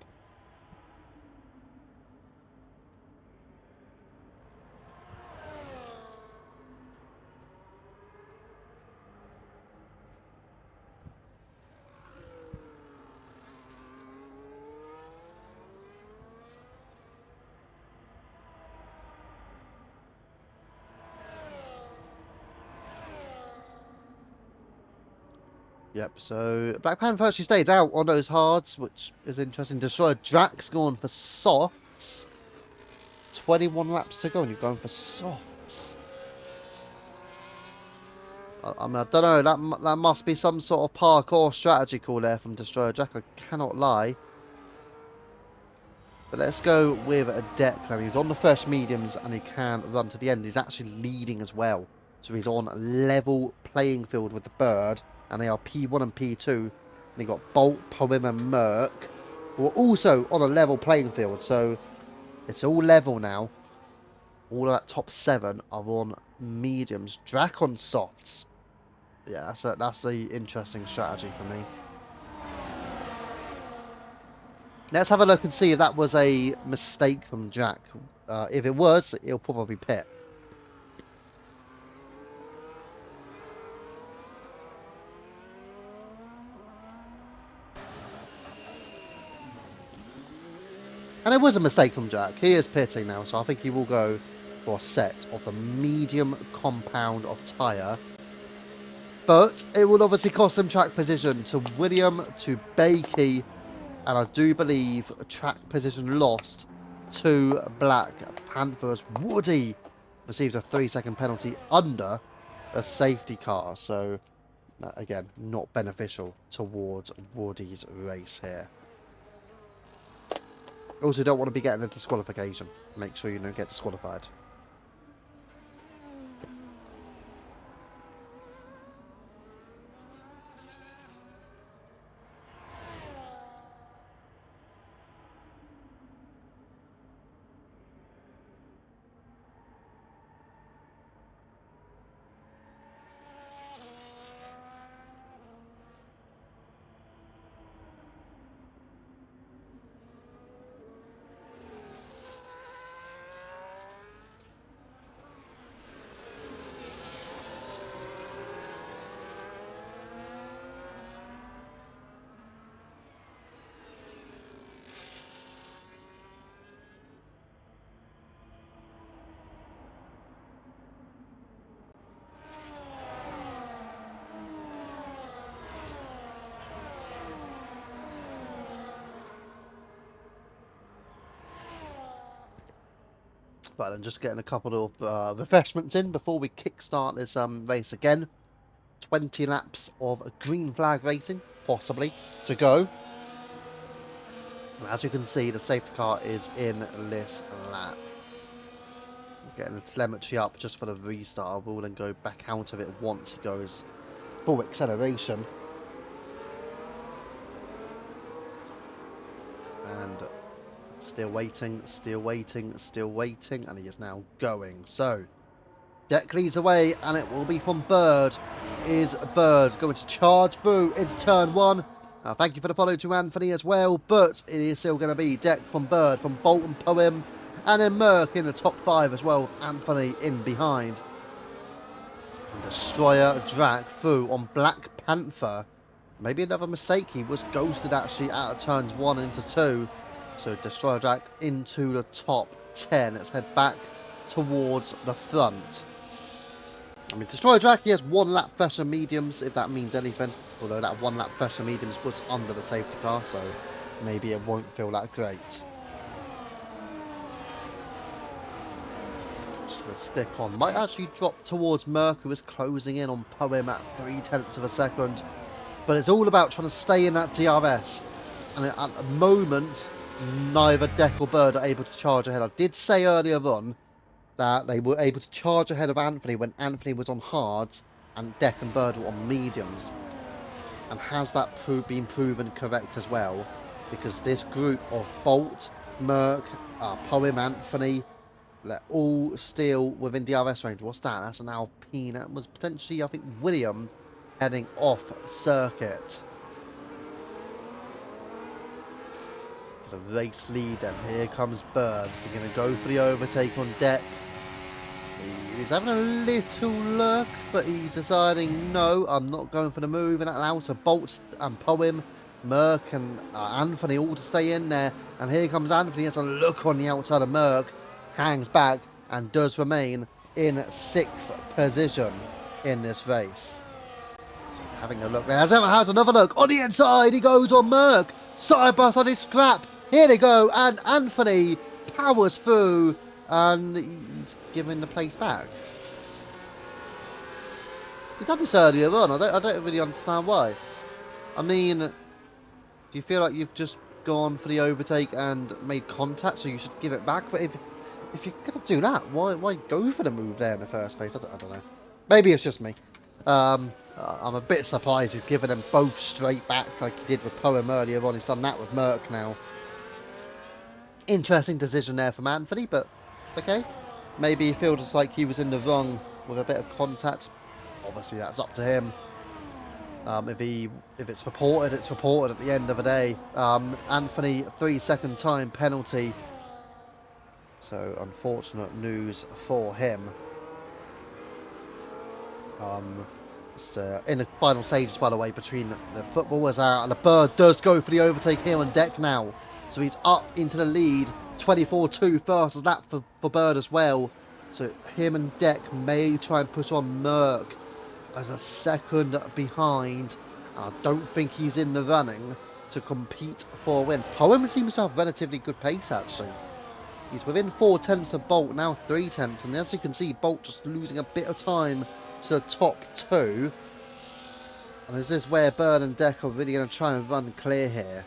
Speaker 1: Yep, so Black Panther actually stayed out on those hards, which is interesting. Destroyer Drax going for softs. 21 laps to go and you're going for softs. I mean, I don't know, that must be some sort of parkour strategy call there from Destroyer Jack, I cannot lie. But let's go with a Declan. He's on the first mediums and he can run to the end. He's actually leading as well. So he's on level playing field with the Bird. And they are P1 and P2. And you've got Bolt, Poem and Merck, who are also on a level playing field. So it's all level now. All of that top 7 are on mediums. Drac on softs. Yeah, that's the interesting strategy for me. Let's have a look and see if that was a mistake from Jack. If it was, he'll probably pit. And it was a mistake from Jack. He is pitting now, so I think he will go for a set of the medium compound of tyre. But it will obviously cost him track position to William, to Bakey, and I do believe track position lost to Black Panthers. Woody receives a 3-second penalty under a safety car. So, again, not beneficial towards Woody's race here. Also, don't want to be getting a disqualification. Make sure you don't get disqualified. Right, then just getting a couple of refreshments in before we kickstart this race again. 20 laps of green flag racing, possibly, to go. And as you can see, the safety car is in this lap. Getting the telemetry up just for the restart. We'll then go back out of it once he goes full acceleration. And still waiting, still waiting, still waiting, and he is now going. So, Deck leads away, and it will be from Bird. Is Bird going to charge through into turn one? Thank you for the follow to Anthony as well, but it is still going to be Deck from Bird, from Bolton Poem, and then Merck in the top 5 as well, Anthony in behind. And Destroyer drag through on Black Panther. Maybe another mistake, he was ghosted actually out of turns 1 into 2. So Destroyer drag into the top 10. Let's head back towards the front. I mean, Destroyer drag, he has 1 lap fresher mediums, if that means anything. Although that 1 lap fresher mediums was under the safety car, so maybe it won't feel that great. Just going to stick on. Might actually drop towards Merck, who is closing in on Poem at 0.3 of a second. But it's all about trying to stay in that DRS. And at the moment, neither Deck or Bird are able to charge ahead. I did say earlier on that they were able to charge ahead of Anthony when Anthony was on hards and Deck and Bird were on mediums. And has that been proven correct as well? Because this group of Bolt, Merck, Poem, Anthony, they're all still within DRS range. What's that? That's an Alpine. That was potentially, I think, William heading off circuit. For the race lead, and here comes Bird. He's going to go for the overtake on Deck. He's having a little look, but he's deciding, no, I'm not going for the move, and that allows for Bolt and Poem, Merck and Anthony all to stay in there. And here comes Anthony. He has a look on the outside of Merck, hangs back, and does remain in 6th position in this race. So having a look there, has another look on the inside. He goes on Merck, side by side, his scrap. Here they go, and Anthony powers through, and he's giving the place back. We've done this earlier on. I don't really understand why. I mean, do you feel like you've just gone for the overtake and made contact, so you should give it back? But if you're gonna do that, why go for the move there in the first place? I don't know. Maybe it's just me. I'm a bit surprised he's given them both straight back like he did with Poem earlier on. He's done that with Merck now. Interesting decision there from Anthony, but okay. Maybe he feels like he was in the wrong with a bit of contact. Obviously, that's up to him. If it's reported, it's reported at the end of the day. Anthony, 3-second time penalty. So unfortunate news for him. It's in the final stages, by the way, between the footballers out, and the Bird does go for the overtake here on deck now. So he's up into the lead, 24-2 first as that for Bird as well. So him and Deck may try and push on Merck as a second behind. I don't think he's in the running to compete for a win. Poem seems to have relatively good pace, actually. He's within 4/10 of Bolt, now 3/10, and as you can see, Bolt just losing a bit of time to the top two. And this is where Bird and Deck are really going to try and run clear here.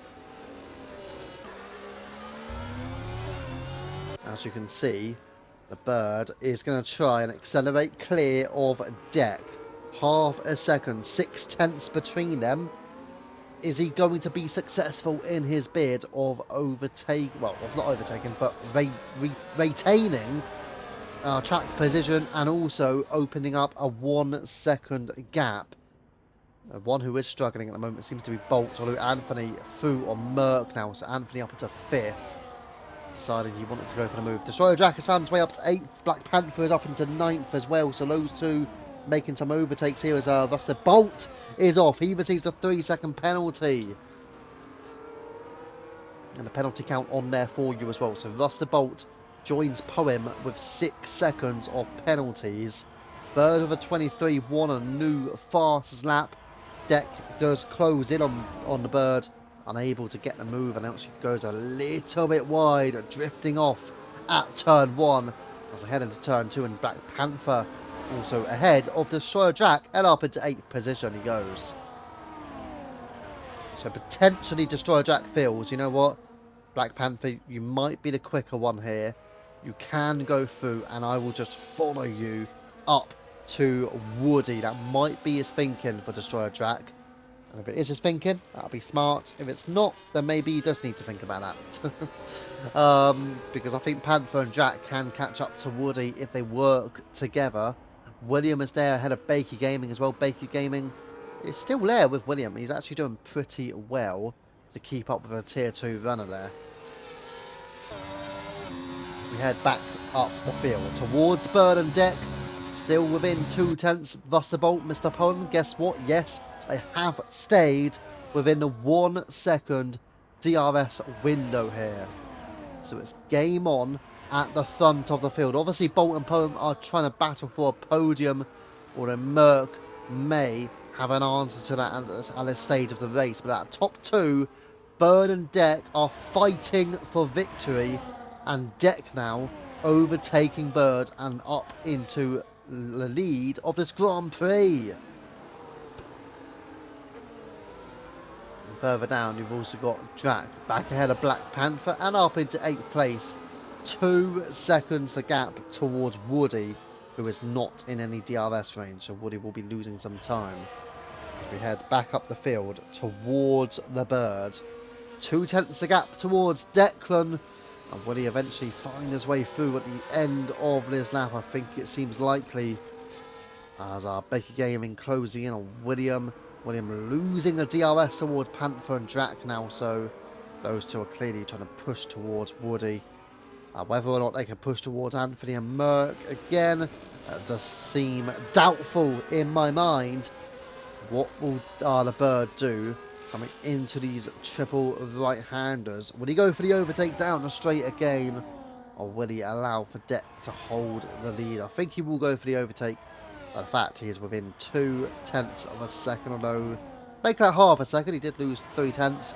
Speaker 1: As you can see, the Bird is going to try and accelerate clear of Deck. Half a second, 6/10 between them. Is he going to be successful in his bid of not overtaking, but retaining track position and also opening up a 1-second gap? One who is struggling at the moment seems to be Bolt, although Anthony through on Merck now, so Anthony up into 5th. Decided he wanted to go for the move. Destroyer Jack has found his way up to 8th. Black Panther is up into 9th as well, so those two making some overtakes here as Ruster Bolt is off. He receives a 3-second penalty. And the penalty count on there for you as well. So Ruster Bolt joins Poem with 6 seconds of penalties. Bird of a 23 won a new fastest lap. Deck does close in on the Bird, unable to get the move, and actually goes a little bit wide, drifting off at turn 1 as I head into turn 2, and Black Panther also ahead of the Destroyer Jack and up into 8th position he goes. So potentially Destroyer Jack feels, you know what, Black Panther, you might be the quicker one here. You can go through and I will just follow you up to Woody. That might be his thinking for Destroyer Jack. And if it is his thinking, that'll be smart. If it's not, then maybe he does need to think about that. Because I think Panther and Jack can catch up to Woody if they work together. William is there ahead of Baker Gaming as well. Baker Gaming is still there with William. He's actually doing pretty well to keep up with a tier 2 runner there. So we head back up the field towards Bird and Deck. Still within 2/10. Ruster Bolt, Mr. Poem. Guess what? Yes, they have stayed within the 1-second DRS window here. So it's game on at the front of the field. Obviously, Bolt and Poem are trying to battle for a podium, although Merck may have an answer to that at this stage of the race. But at top 2, Bird and Deck are fighting for victory, and Deck now overtaking Bird and up into the lead of this Grand Prix. And further down, you've also got Jack back ahead of Black Panther and up into 8th place. 2 seconds the gap towards Woody, who is not in any DRS range, so Woody will be losing some time. We head back up the field towards the Bird. 2/10 the gap towards Declan. And will he eventually find his way through at the end of this lap? I think it seems likely, as our Baker Gaming closing in on William. William losing the DRS towards Panther and Jack now, so those two are clearly trying to push towards Woody. Whether or not they can push towards Anthony and Merck again does seem doubtful in my mind. What will the Bird do coming into these triple right-handers? Will he go for the overtake down the straight again, or will he allow for Deck to hold the lead? I think he will go for the overtake. In fact, he is within 2/10 of a second, although make that half a second. He did lose 3/10.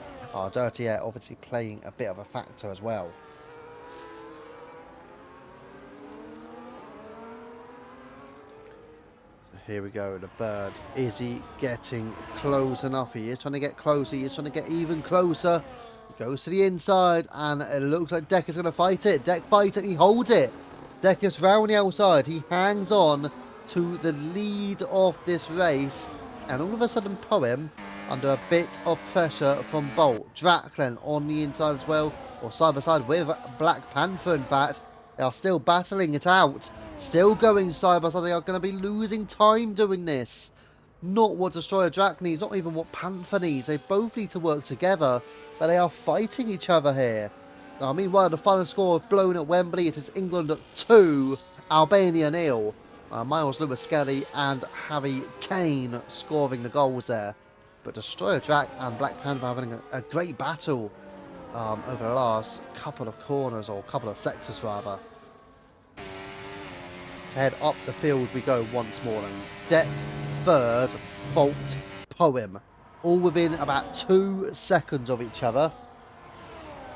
Speaker 1: Dirty Air obviously playing a bit of a factor as well. Here we go, the Bird. Is he getting close enough? He is trying to get closer. He is trying to get even closer. He goes to the inside, and it looks like Deck is going to fight it. Deck fights it, he holds it. Deck is round the outside. He hangs on to the lead of this race, and all of a sudden Poem, under a bit of pressure from Bolt. Draclin on the inside as well, or side by side with Black Panther in fact. They are still battling it out. Still going side by side. They are going to be losing time doing this. not what Destroyer Drac needs, not even what Panther needs. They both need to work together, but they are fighting each other here. Meanwhile, the final score blown at Wembley, it is England 2, Albania 0. Miles Lewis Skelly and Harry Kane scoring the goals there. But Destroyer Drac and Black Panther having a great battle over the last couple of corners, or couple of sectors rather. To head up the field we go once more, and Deck, Bird, Bolt, Poem, all within about 2 seconds of each other.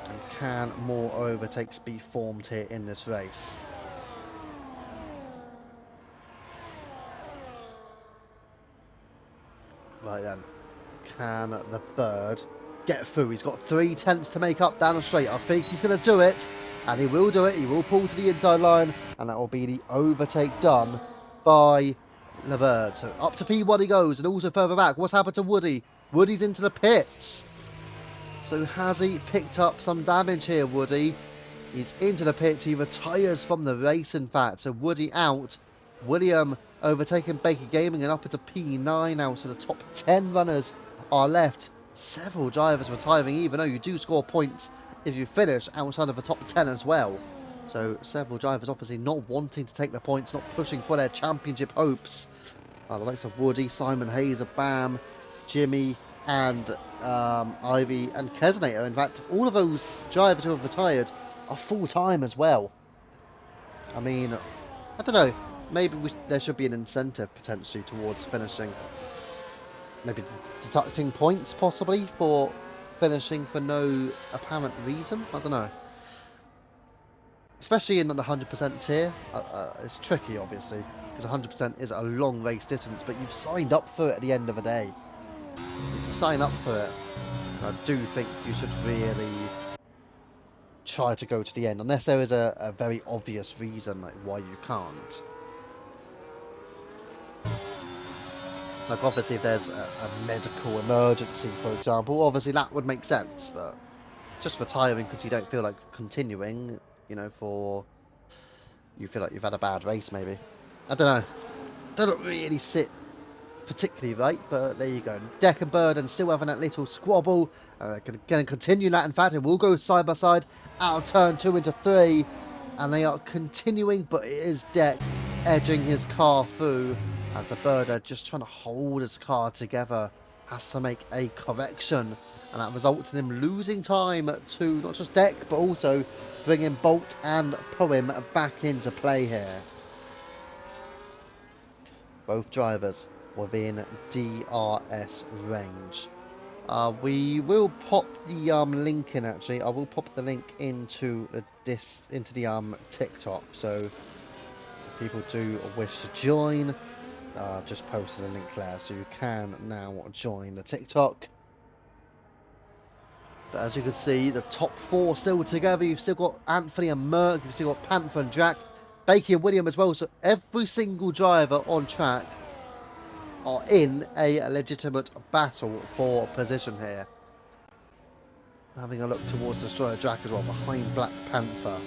Speaker 1: And can more overtakes be formed here in this race? Right then, can the Bird get through? He's got 3 tenths to make up down the straight. I think he's going to do it, and he will do it. He will pull to the inside line, and that will be the overtake done by the Bird. So up to P1 he goes, and also further back. What's happened to Woody? Woody's into the pits. So has he picked up some damage here, Woody? He's into the pits. He retires from the race, in fact. So Woody out. William overtaking Baker Gaming and up into P9 now. So the top 10 runners are left. Several drivers retiring, even though you do score points if you finish outside of the top 10 as well. So several drivers obviously not wanting to take the points, not pushing for their championship hopes. The likes of Woody, Simon Hayes, Bam, Jimmy, and Ivy and Kesnator. In fact, all of those drivers who have retired are full-time as well. I mean, I don't know. Maybe there should be an incentive potentially towards finishing. Maybe deducting points possibly for finishing for no apparent reason. I don't know. Especially in the 100% tier. It's tricky, obviously, because 100% is a long race distance, but you've signed up for it at the end of the day. If you sign up for it, I do think you should really try to go to the end, unless there is a very obvious reason like why you can't. Like obviously if there's a medical emergency, for example, obviously that would make sense, but just retiring because you don't feel like continuing, you know, for you feel like you've had a bad race maybe. I don't know. Doesn't really sit particularly right, but there you go. Deck and Bird and still having that little squabble. Going to continue that, in fact. It will go side by side out of turn 2 into 3. And they are continuing, but it is Deck edging his car through as the Bird are just trying to hold his car together. Has to make a correction. And that results in him losing time to not just Deck, but also bringing Bolt and Poem back into play here. Both drivers within DRS range. We will pop the link in. Actually, I will pop the link into the TikTok. So if people do wish to join, just posted a link there, so you can now join the TikTok. But as you can see, the top 4 still together. You've still got Anthony and Merck. You've still got Panther and Drac, Bakey and William as well. So every single driver on track are in a legitimate battle for position here. Having a look towards Destroyer Drac as well, behind Black Panther.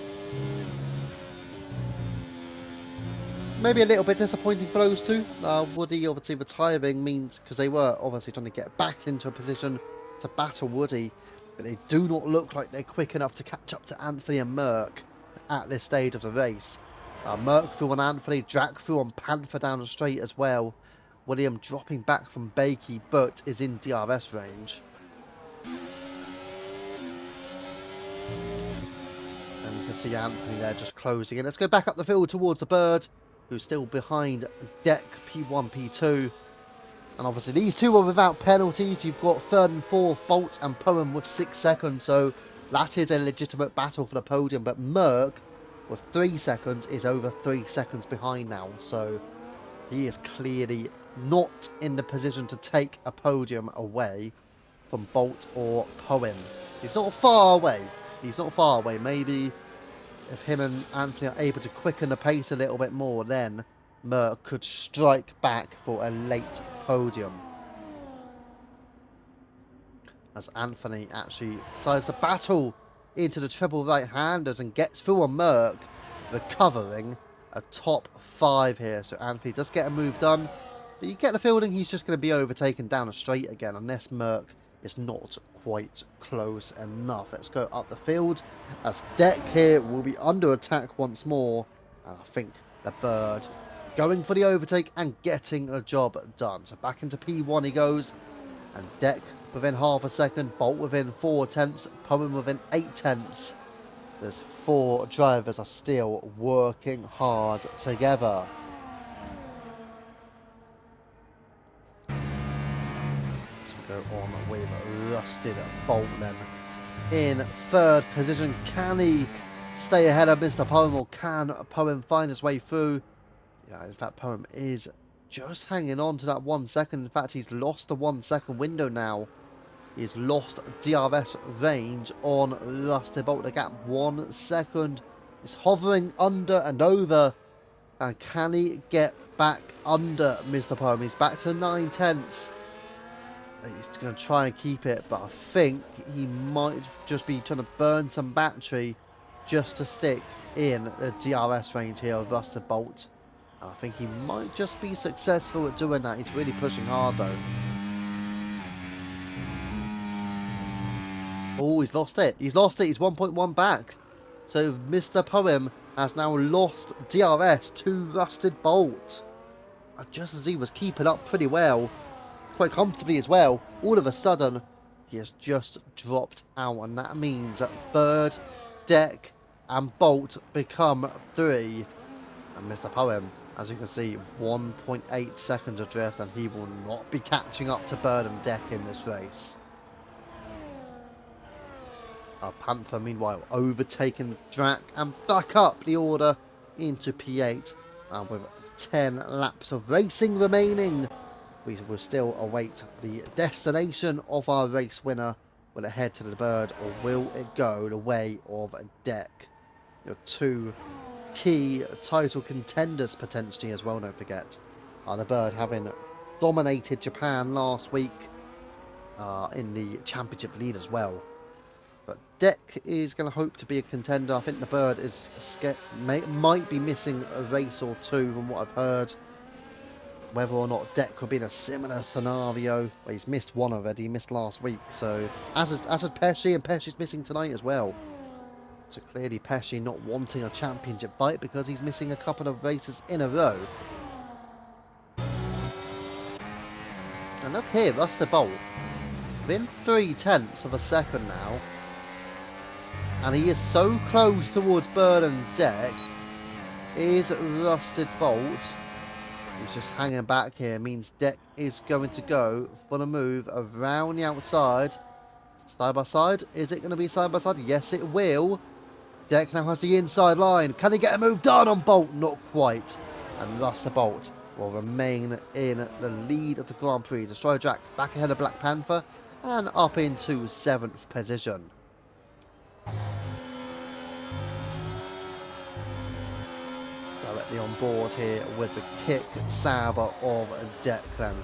Speaker 1: Maybe a little bit disappointing for those two. Woody obviously retiring means, because they were obviously trying to get back into a position to battle Woody, but they do not look like they're quick enough to catch up to Anthony and Merck at this stage of the race. Merck threw on Anthony, Drac threw on Panther down the straight as well. William dropping back from Bakey, but is in DRS range. And you can see Anthony there just closing in. Let's go back up the field towards the Bird, who's still behind Deck, P1, P2. And obviously these two are without penalties. You've got 3rd and 4th, Bolt and Poem with 6 seconds. So that is a legitimate battle for the podium. But Merck, with 3 seconds, is over 3 seconds behind now. So he is clearly not in the position to take a podium away from Bolt or Poem. He's not far away. He's not far away. Maybe if him and Anthony are able to quicken the pace a little bit more, then Merck could strike back for a late podium. As Anthony actually decides to battle into the triple right-handers and gets through on Merck, recovering a top 5 here. So Anthony does get a move done. But you get the feeling he's just going to be overtaken down a straight again, unless Merck is not quite close enough. Let's go up the field, as Deck here will be under attack once more. And I think the Bird going for the overtake and getting a job done. So back into P1 he goes, and Deck within half a second, Bolt within 4 tenths, Poem within 8 tenths. There's 4 drivers are still working hard together. Go on with Rusted Bolt then. In 3rd position, can he stay ahead of Mr. Poem, or can Poem find his way through? Yeah, in fact, Poem is just hanging on to that 1 second. In fact, he's lost the 1 second window now. He's lost DRS range on Rusted Bolt. The gap 1 second is hovering under and over. And can he get back under Mr. Poem? He's back to 9 tenths. He's going to try and keep it, but I think he might just be trying to burn some battery just to stick in the DRS range here of Rusted Bolt. And I think he might just be successful at doing that. He's really pushing hard though. Oh, he's lost it. He's lost it. He's 1.1 back. So Mr. Poem has now lost DRS to Rusted Bolt. Just as he was keeping up pretty well, quite comfortably as well, all of a sudden he has just dropped out, and that means that Bird, Deck and Bolt become 3, and Mr. Poem, as you can see, 1.8 seconds adrift, and he will not be catching up to Bird and Deck in this race. Panther meanwhile overtaking Drac and back up the order into P8, and with 10 laps of racing remaining, we will still await the destination of our race winner. Will it head to the Bird, or will it go the way of Deck? Your 2 key title contenders potentially as well, don't forget. The Bird having dominated Japan last week in the championship lead as well. But Deck is going to hope to be a contender. I think the Bird is might be missing a race or 2 from what I've heard. Whether or not Deck could be in a similar scenario. Well, he's missed 1 already, he missed last week. So, as is Pesci, and Pesci's missing tonight as well. So clearly Pesci not wanting a championship fight because he's missing a couple of races in a row. And look here, Rusted Bolt. Within 3 tenths of a second now. And he is so close towards Bird and Deck. Is Rusted Bolt. He's just hanging back here. Means Deck is going to go for the move around the outside. Side by side. Is it going to be side by side? Yes, it will. Deck now has the inside line. Can he get a move done on Bolt? Not quite. And Rusted Bolt will remain in the lead of the Grand Prix. Destroyer Drac back ahead of Black Panther and up into 7th position. Directly on board here with the kick sabre of Deck then.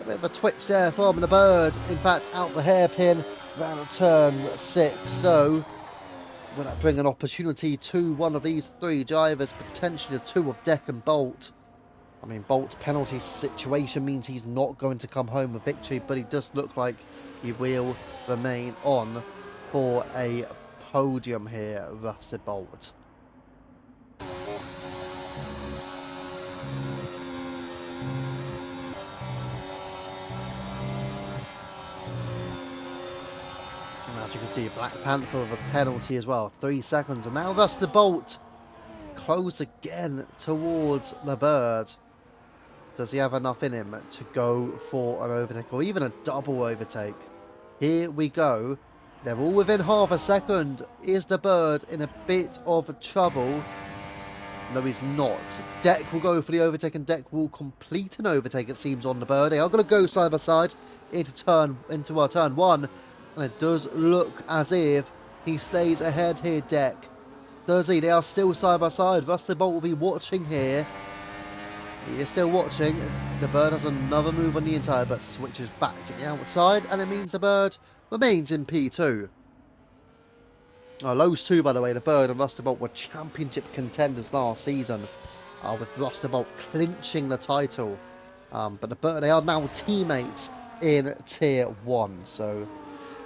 Speaker 1: A bit of a twitch there from the Bird. In fact, out the hairpin round turn 6. So will that bring an opportunity to one of these 3 drivers, potentially the 2 of Deck and Bolt? I mean, Bolt's penalty situation means he's not going to come home with victory, but he does look like he will remain on for a podium here, Rusted Bolt. As you can see, Black Panther with a penalty as well, 3 seconds, and now Rusted Bolt close again towards the Bird. Does he have enough in him to go for an overtake, or even a double overtake? Here we go. They're all within half a second. Is the Bird in a bit of trouble? No, he's not. Deck will go for the overtake, and Deck will complete an overtake, it seems, on the Bird. They are going to go side by side into our turn 1. And it does look as if he stays ahead here, Deck. Does he? They are still side by side. Rusted Bolt will be watching here. He is still watching. The Bird has another move on the inside, but switches back to the outside. And it means the Bird remains in P2. Those 2, by the way, the Bird and Rusted Bolt, were championship contenders last season. With Rusted Bolt clinching the title But they are now teammates in Tier 1. So,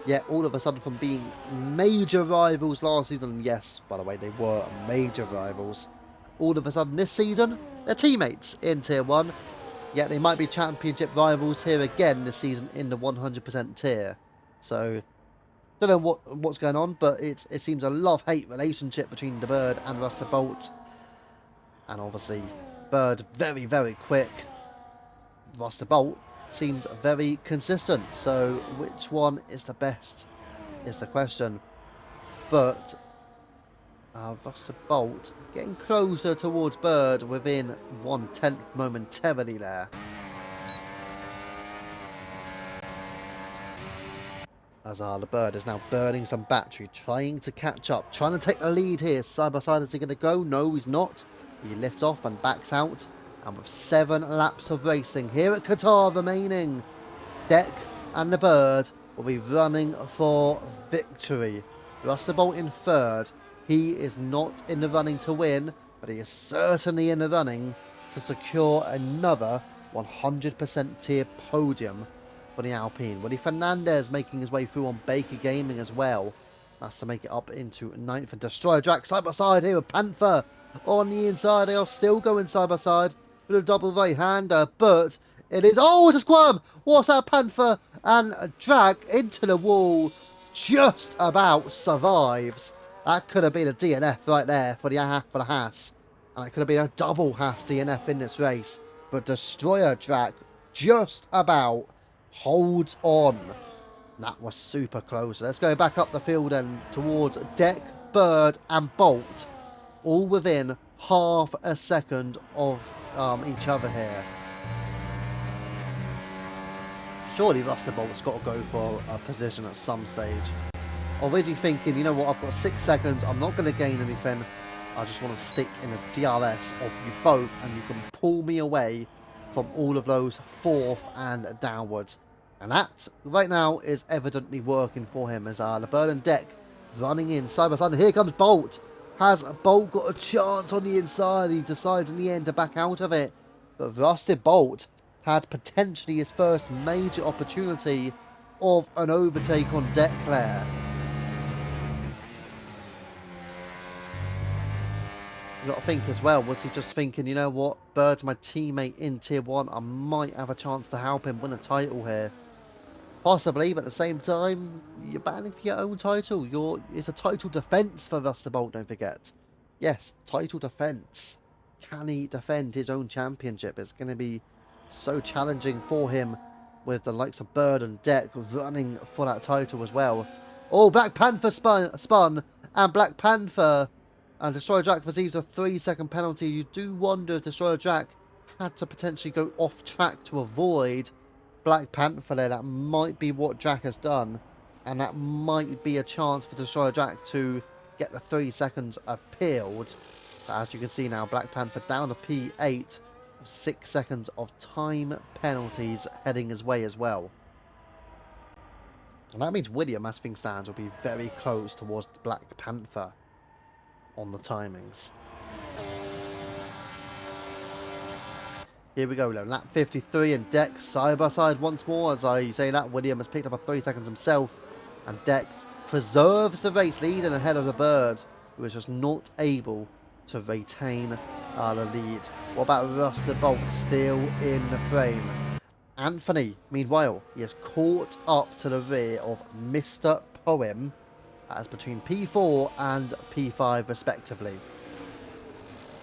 Speaker 1: yeah, all of a sudden from being major rivals last season, and yes, by the way, they were major rivals, all of a sudden this season, they're teammates in Tier 1. Yet they might be championship rivals here again this season in the 100% tier. So, don't know what's going on, but it seems a love-hate relationship between the Bird and Rusted Bolt. And obviously, Bird very, very quick. Rusted Bolt seems very consistent. So, which one is the best is the question. But Rusted Bolt getting closer towards Bird within 1/10 momentarily there. As the Bird is now burning some battery, trying to catch up, trying to take the lead here. Side by side, is he going to go? No, he's not. He lifts off and backs out. And with 7 laps of racing here at Qatar remaining, Deck and the Bird will be running for victory. Rusted Bolt in 3rd. He is not in the running to win, but he is certainly in the running to secure another 100% tier podium for the Alpine. Woody Fernandez making his way through on Baker Gaming as well. That's to make it up into 9th. And Destroyer Jack side by side here with Panther on the inside. They are still going side by side with a double right-hander, but it is... Oh, it's a squirm! What's that? Panther and Drag into the wall. Just about survives. That could have been a DNF right there for the Haas. And it could have been a double Haas DNF in this race. But Destroyer Drag just about holds on. That was super close. Let's go back up the field and towards Deck, Bird and Bolt. All within half a second of each other here. Surely Rusted Bolt's got to go for a position at some stage. Already thinking, you know what, I've got 6 seconds. I'm not going to gain anything. I just want to stick in a DRS of you both, and you can pull me away from all of those 4th and downwards. And that, right now, is evidently working for him as the Bird and Deck running in side by side. And here comes Bolt. Has Bolt got a chance on the inside? He decides in the end to back out of it. But Rusted Bolt had potentially his first major opportunity of an overtake on Deck there. You got to think as well, was he just thinking, you know what, Bird's my teammate in Tier 1, I might have a chance to help him win a title here. Possibly, but at the same time, you're battling for your own title. It's a title defence for Rusted Bolt, don't forget. Yes, title defence. Can he defend his own championship? It's going to be so challenging for him with the likes of Bird and Deck running for that title as well. Oh, Black Panther spun and Black Panther and Destroyer Jack receives a 3-second penalty. You do wonder if Destroyer Jack had to potentially go off track to avoid Black Panther there. That might be what Jack has done, and that might be a chance for Destroyer Jack to get the 3 seconds appealed. But as you can see now, Black Panther down to P8 with 6 seconds of time penalties heading his way as well. And that means William, as things stands, will be very close towards Black Panther on the timings. Here we go, lap 53 and Deck side by side once more. As I say that, William has picked up a 3 seconds himself, and Deck preserves the race lead and ahead of the Bird, who is just not able to retain the lead. What about Rusted Bolt still in the frame? Anthony, meanwhile, he has caught up to the rear of Mr. Poem as between P4 and P5 respectively.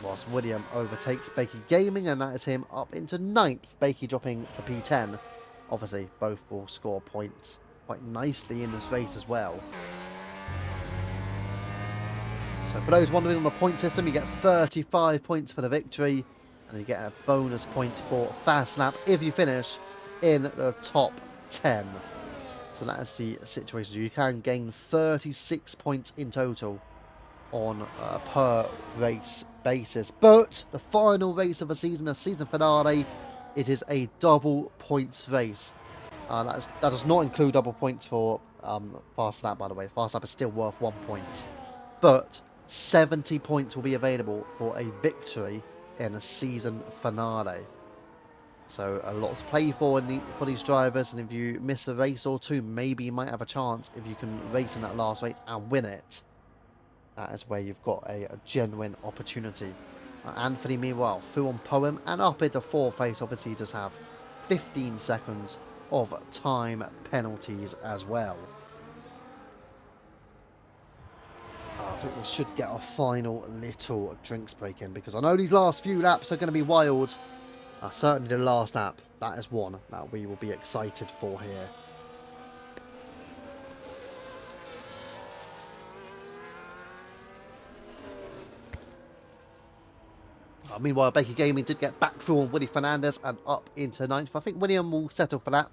Speaker 1: Whilst William overtakes Bakey Gaming, and that is him up into 9th, Bakey dropping to P10. Obviously, both will score points quite nicely in this race as well. So for those wondering on the point system, you get 35 points for the victory, and you get a bonus point for fast lap if you finish in the top 10. So that is the situation. You can gain 36 points in total on a per race basis. But the final race of the season finale, it is a double points race. That does not include double points for fast lap, by the way. Fast lap is still worth 1 point. But 70 points will be available for a victory in a season finale. So a lot to play for for these drivers, and if you miss a race or two, maybe you might have a chance if you can race in that last race and win it. That is where you've got a genuine opportunity. Anthony, meanwhile, through on Poem and up into 4th place. Obviously, he does have 15 seconds of time penalties as well. I think we should get our final little drinks break in, because I know these last few laps are going to be wild. Certainly the last lap, that is one that we will be excited for here. Meanwhile, Baker Gaming did get back through on Willie Fernandez and up into 9th. I think William will settle for that.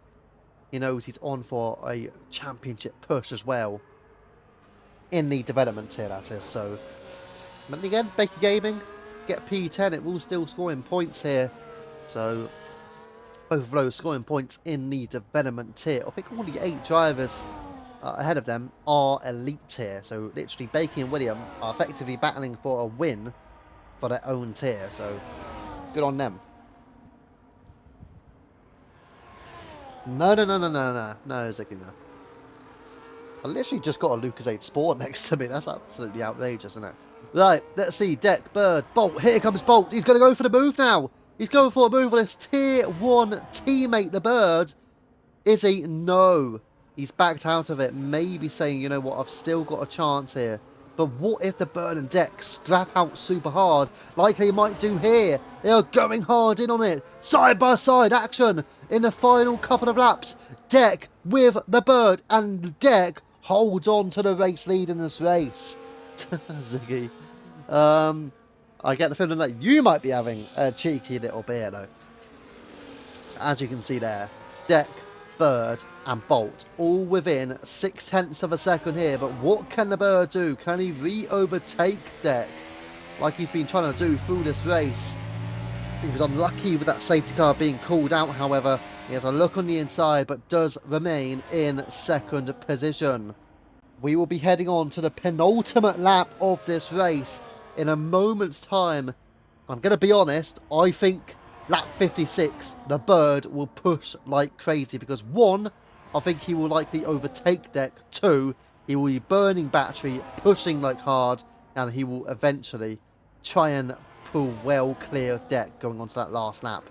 Speaker 1: He knows he's on for a championship push as well. In the development tier, that is. So, but again, Baker Gaming get P10. It will still scoring points here. So, both of those scoring points in the development tier. I think all the 8 drivers ahead of them are elite tier. So, literally, Baker and William are effectively battling for a win for their own tier. So, good on them. No, Ziggy, no. I literally just got a Lucozade Sport next to me. That's absolutely outrageous, isn't it? Right, let's see. Deck, Bird, Bolt. Here comes Bolt. He's going to go for the move now. He's going for a move on his Tier 1 teammate, the Bird. Is he? No. He's backed out of it. Maybe saying, you know what, I've still got a chance here. But what if the Bird and Deck scrap out super hard, like they might do here? They are going hard in on it. Side by side action in the final couple of laps. Deck with the Bird, and Deck holds on to the race lead in this race. Ziggy. I get the feeling that you might be having a cheeky little beer though. As you can see there, Deck, Bird and Bolt all within 0.6 of a second here. But what can the Bird do? Can he re-overtake Deck like he's been trying to do through this race? He was unlucky with that safety car being called out, however. He has a look on the inside but does remain in second position. We will be heading on to the penultimate lap of this race in a moment's time. I'm going to be honest, I think lap 56, the Bird will push like crazy, because 1, I think he will likely overtake Deck. 2, he will be burning battery, pushing like hard, and he will eventually try and pull well clear of Deck going on to that last lap.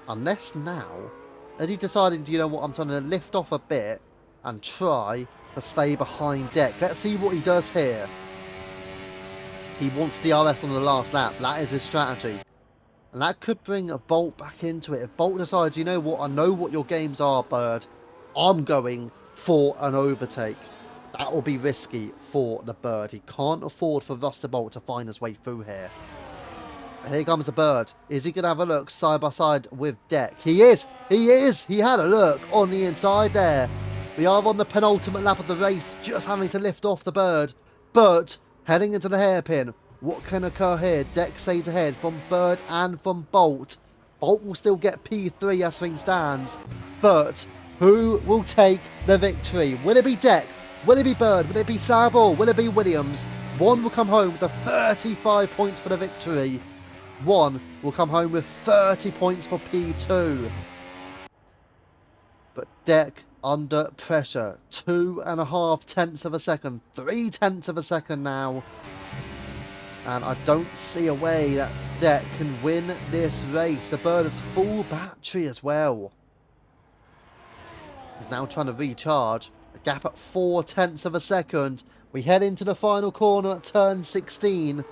Speaker 1: Unless now, has he decided, you know what, I'm trying to lift off a bit and try to stay behind Deck. Let's see what he does here. He wants DRS on the last lap. That is his strategy. And that could bring a Bolt back into it. If Bolt decides, you know what, I know what your games are, Bird. I'm going for an overtake. That will be risky for the Bird. He can't afford for Ruster Bolt to find his way through here. Here comes the Bird. Is he going to have a look side by side with Deck? He is. He is. He had a look on the inside there. We are on the penultimate lap of the race, just having to lift off the Bird. But heading into the hairpin, what can occur here? Deck stays ahead from Bird and from Bolt. Bolt will still get P3 as things stands. But who will take the victory? Will it be Deck? Will it be Bird? Will it be Sabor? Will it be Williams? One will come home with the 35 points for the victory. One will come home with 30 points for P2. But Deck under pressure. 2.5 of a second. 0.3 of a second now. And I don't see a way that Deck can win this race. The Bird has full battery as well. He's now trying to recharge. A gap at 0.4 of a second. We head into the final corner at turn 16.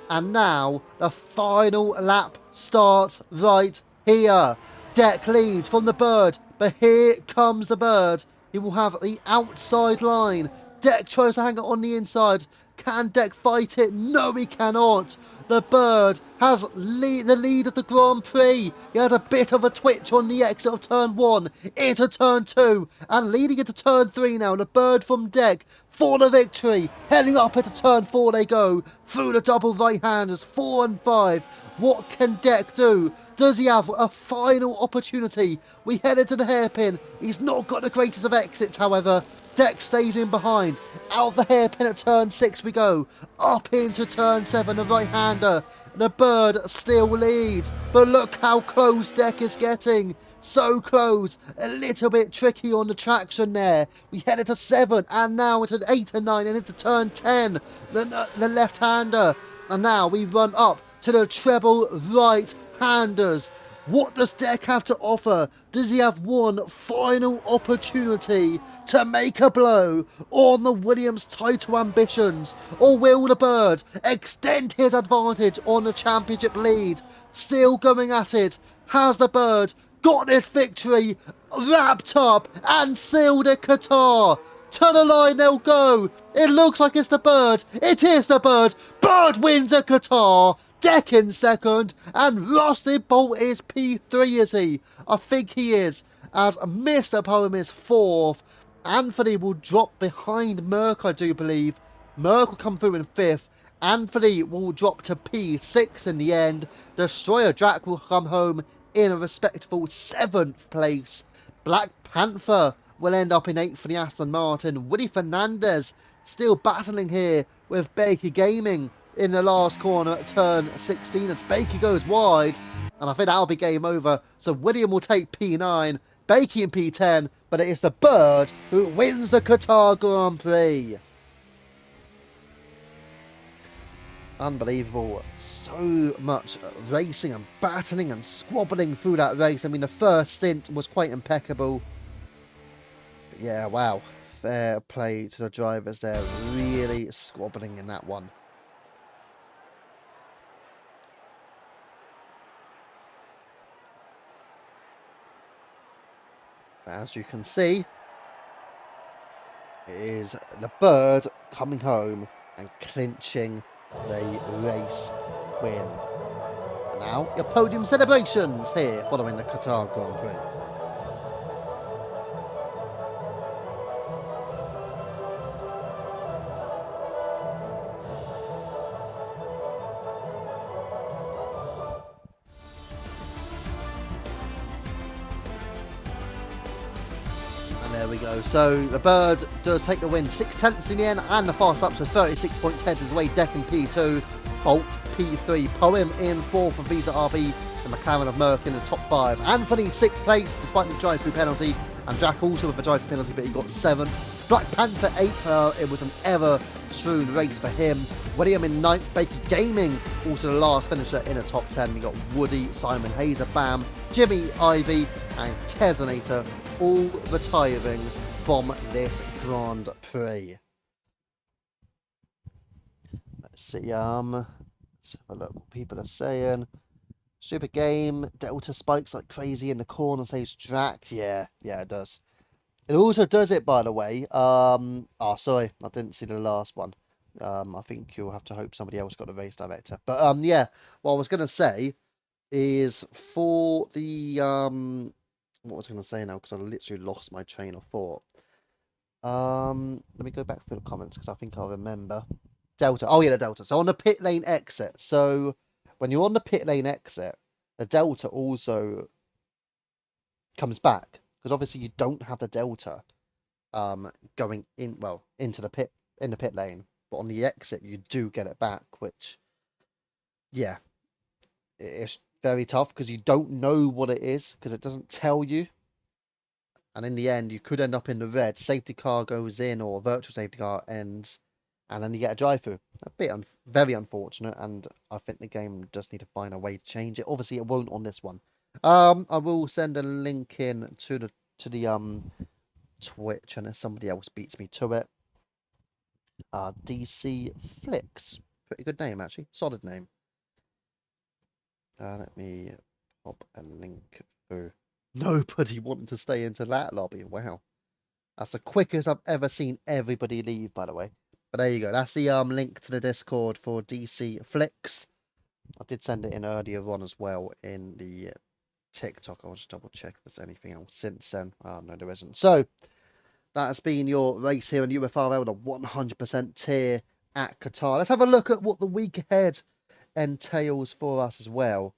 Speaker 1: And now the final lap starts right here. Deck leads from the Bird. But here comes the Bird. He will have the outside line. Deck tries to hang it on the inside. Can Deck fight it? No, he cannot. The Bird has the lead of the Grand Prix. He has a bit of a twitch on the exit of turn 1 into turn 2 and leading into turn 3 now. The Bird from Deck for the victory. Heading up into turn 4 they go through the double right-handers 4 and 5. What can Deck do? Does he have a final opportunity? We head into the hairpin. He's not got the greatest of exits, however. Deck stays in behind. Out of the hairpin at turn 6 we go. Up into turn 7, the right-hander. The Bird still leads, but look how close Deck is getting. So close, a little bit tricky on the traction there. We headed to 7, and now it's at 8 and 9, and into turn 10. The left-hander, and now we run up to the treble right-handers. What does Deck have to offer? Does he have one final opportunity to make a blow on the Williams title ambitions? Or will the Bird extend his advantage on the championship lead? Still going at it. Has the Bird got this victory wrapped up and sealed at Qatar? To the line they'll go. It looks like it's the Bird. It is the Bird. Bird wins at Qatar. Deck in second, and Rusty Bolt is P3, is he? I think he is, as Mr. Poem is 4th. Anthony will drop behind Merck, I do believe. Merck will come through in 5th. Anthony will drop to P6 in the end. Destroyer Jack will come home in a respectable 7th place. Black Panther will end up in 8th for the Aston Martin. Woody Fernandez still battling here with Baker Gaming in the last corner at turn 16 as Baker goes wide, and I think that'll be game over. So William will take P9, Baker in P10, but it is the Bird who wins the Qatar Grand Prix. Unbelievable. So much racing and battling and squabbling through that race. I mean, the first stint was quite impeccable. But yeah, wow. Fair play to the drivers there. Really squabbling in that one. As you can see, it is the Bird coming home and clinching the race win. And now, your podium celebrations here following the Qatar Grand Prix. And there we go. So the Bird does take the win. 6/10 in the end, and the fast up to 36 points heads his way. Deck in P2, Bolt P3, Poem in 4th for Visa RB, and McLaren of Merck in the top 5. Anthony 6th place despite the drive-through penalty, and Jack also with a drive-through penalty, but he got 7th. Black Panther 8th. It was an ever-strewn race for him. William in 9th. Baker Gaming also the last finisher in the top 10. We got Woody, Simon Hazer, Bam, Jimmy, Ivy, and Kesonator all retiring from this Grand Prix. Let's see, let's have a look what people are saying. Super game, Delta spikes like crazy in the corner, says Drac. Yeah, it does. It also does it, by the way. Oh, sorry, I didn't see the last one. I think you'll have to hope somebody else got the race director. But yeah, what I was gonna say is for the what was I gonna say now? Because I literally lost my train of thought. Let me go back through the comments because I think I'll remember. Delta. Oh yeah, the Delta. So on the pit lane exit. So when you're on the pit lane exit, the Delta also comes back because obviously you don't have the Delta going in into the pit lane, but on the exit you do get it back, which yeah, it's very tough because you don't know what it is because it doesn't tell you. And in the end, you could end up in the red. Safety car goes in, or virtual safety car ends, and then you get a drive-through. A bit very unfortunate, and I think the game does need to find a way to change it. Obviously, it won't on this one. I will send a link in to the Twitch, and if somebody else beats me to it. DC Flicks, pretty good name actually, solid name. Let me pop a link through. Nobody wanted to stay into that lobby. Wow. That's the quickest I've ever seen everybody leave, by the way. But there you go. That's the link to the Discord for DC Flicks. I did send it in earlier on as well in the TikTok. I'll just double check if there's anything else since then. Oh, no, there isn't. So, that has been your race here in UFRL, the 100% tier at Qatar. Let's have a look at what the week ahead entails for us as well.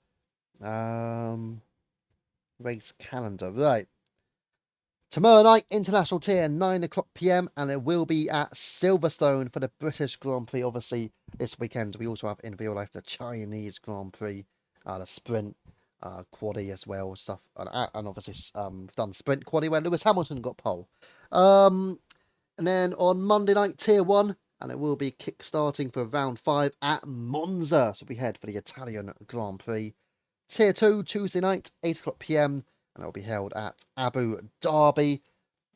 Speaker 1: Race calendar, right. Tomorrow night, international tier, 9 o'clock PM, and it will be at Silverstone for the British Grand Prix, obviously, This weekend, we also have in real life the Chinese Grand Prix, the sprint, quaddy as well, stuff, and obviously we've done sprint quaddy where Lewis Hamilton got pole. And then on Monday night, Tier 1, and it will be kick-starting for round 5 at Monza. So we head for the Italian Grand Prix. Tier 2, Tuesday night, 8 o'clock PM, and it will be held at Abu Dhabi.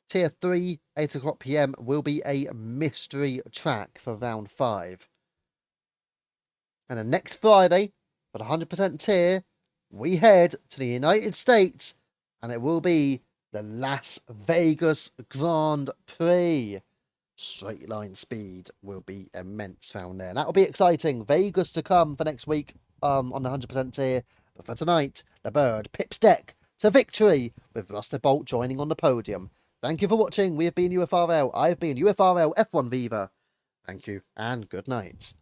Speaker 1: Tier 3, 8 o'clock PM, will be a mystery track for round 5. And then next Friday, for the 100% tier, we head to the United States, and it will be the Las Vegas Grand Prix. Straight line speed will be immense round there. That will be exciting. Vegas to come for next week on the 100% tier. But for tonight, the bird pips deck to victory with Rusty Bolt joining on the podium. Thank you for watching. We have been UFRL. I've been UFRL F1 Viva. Thank you and good night.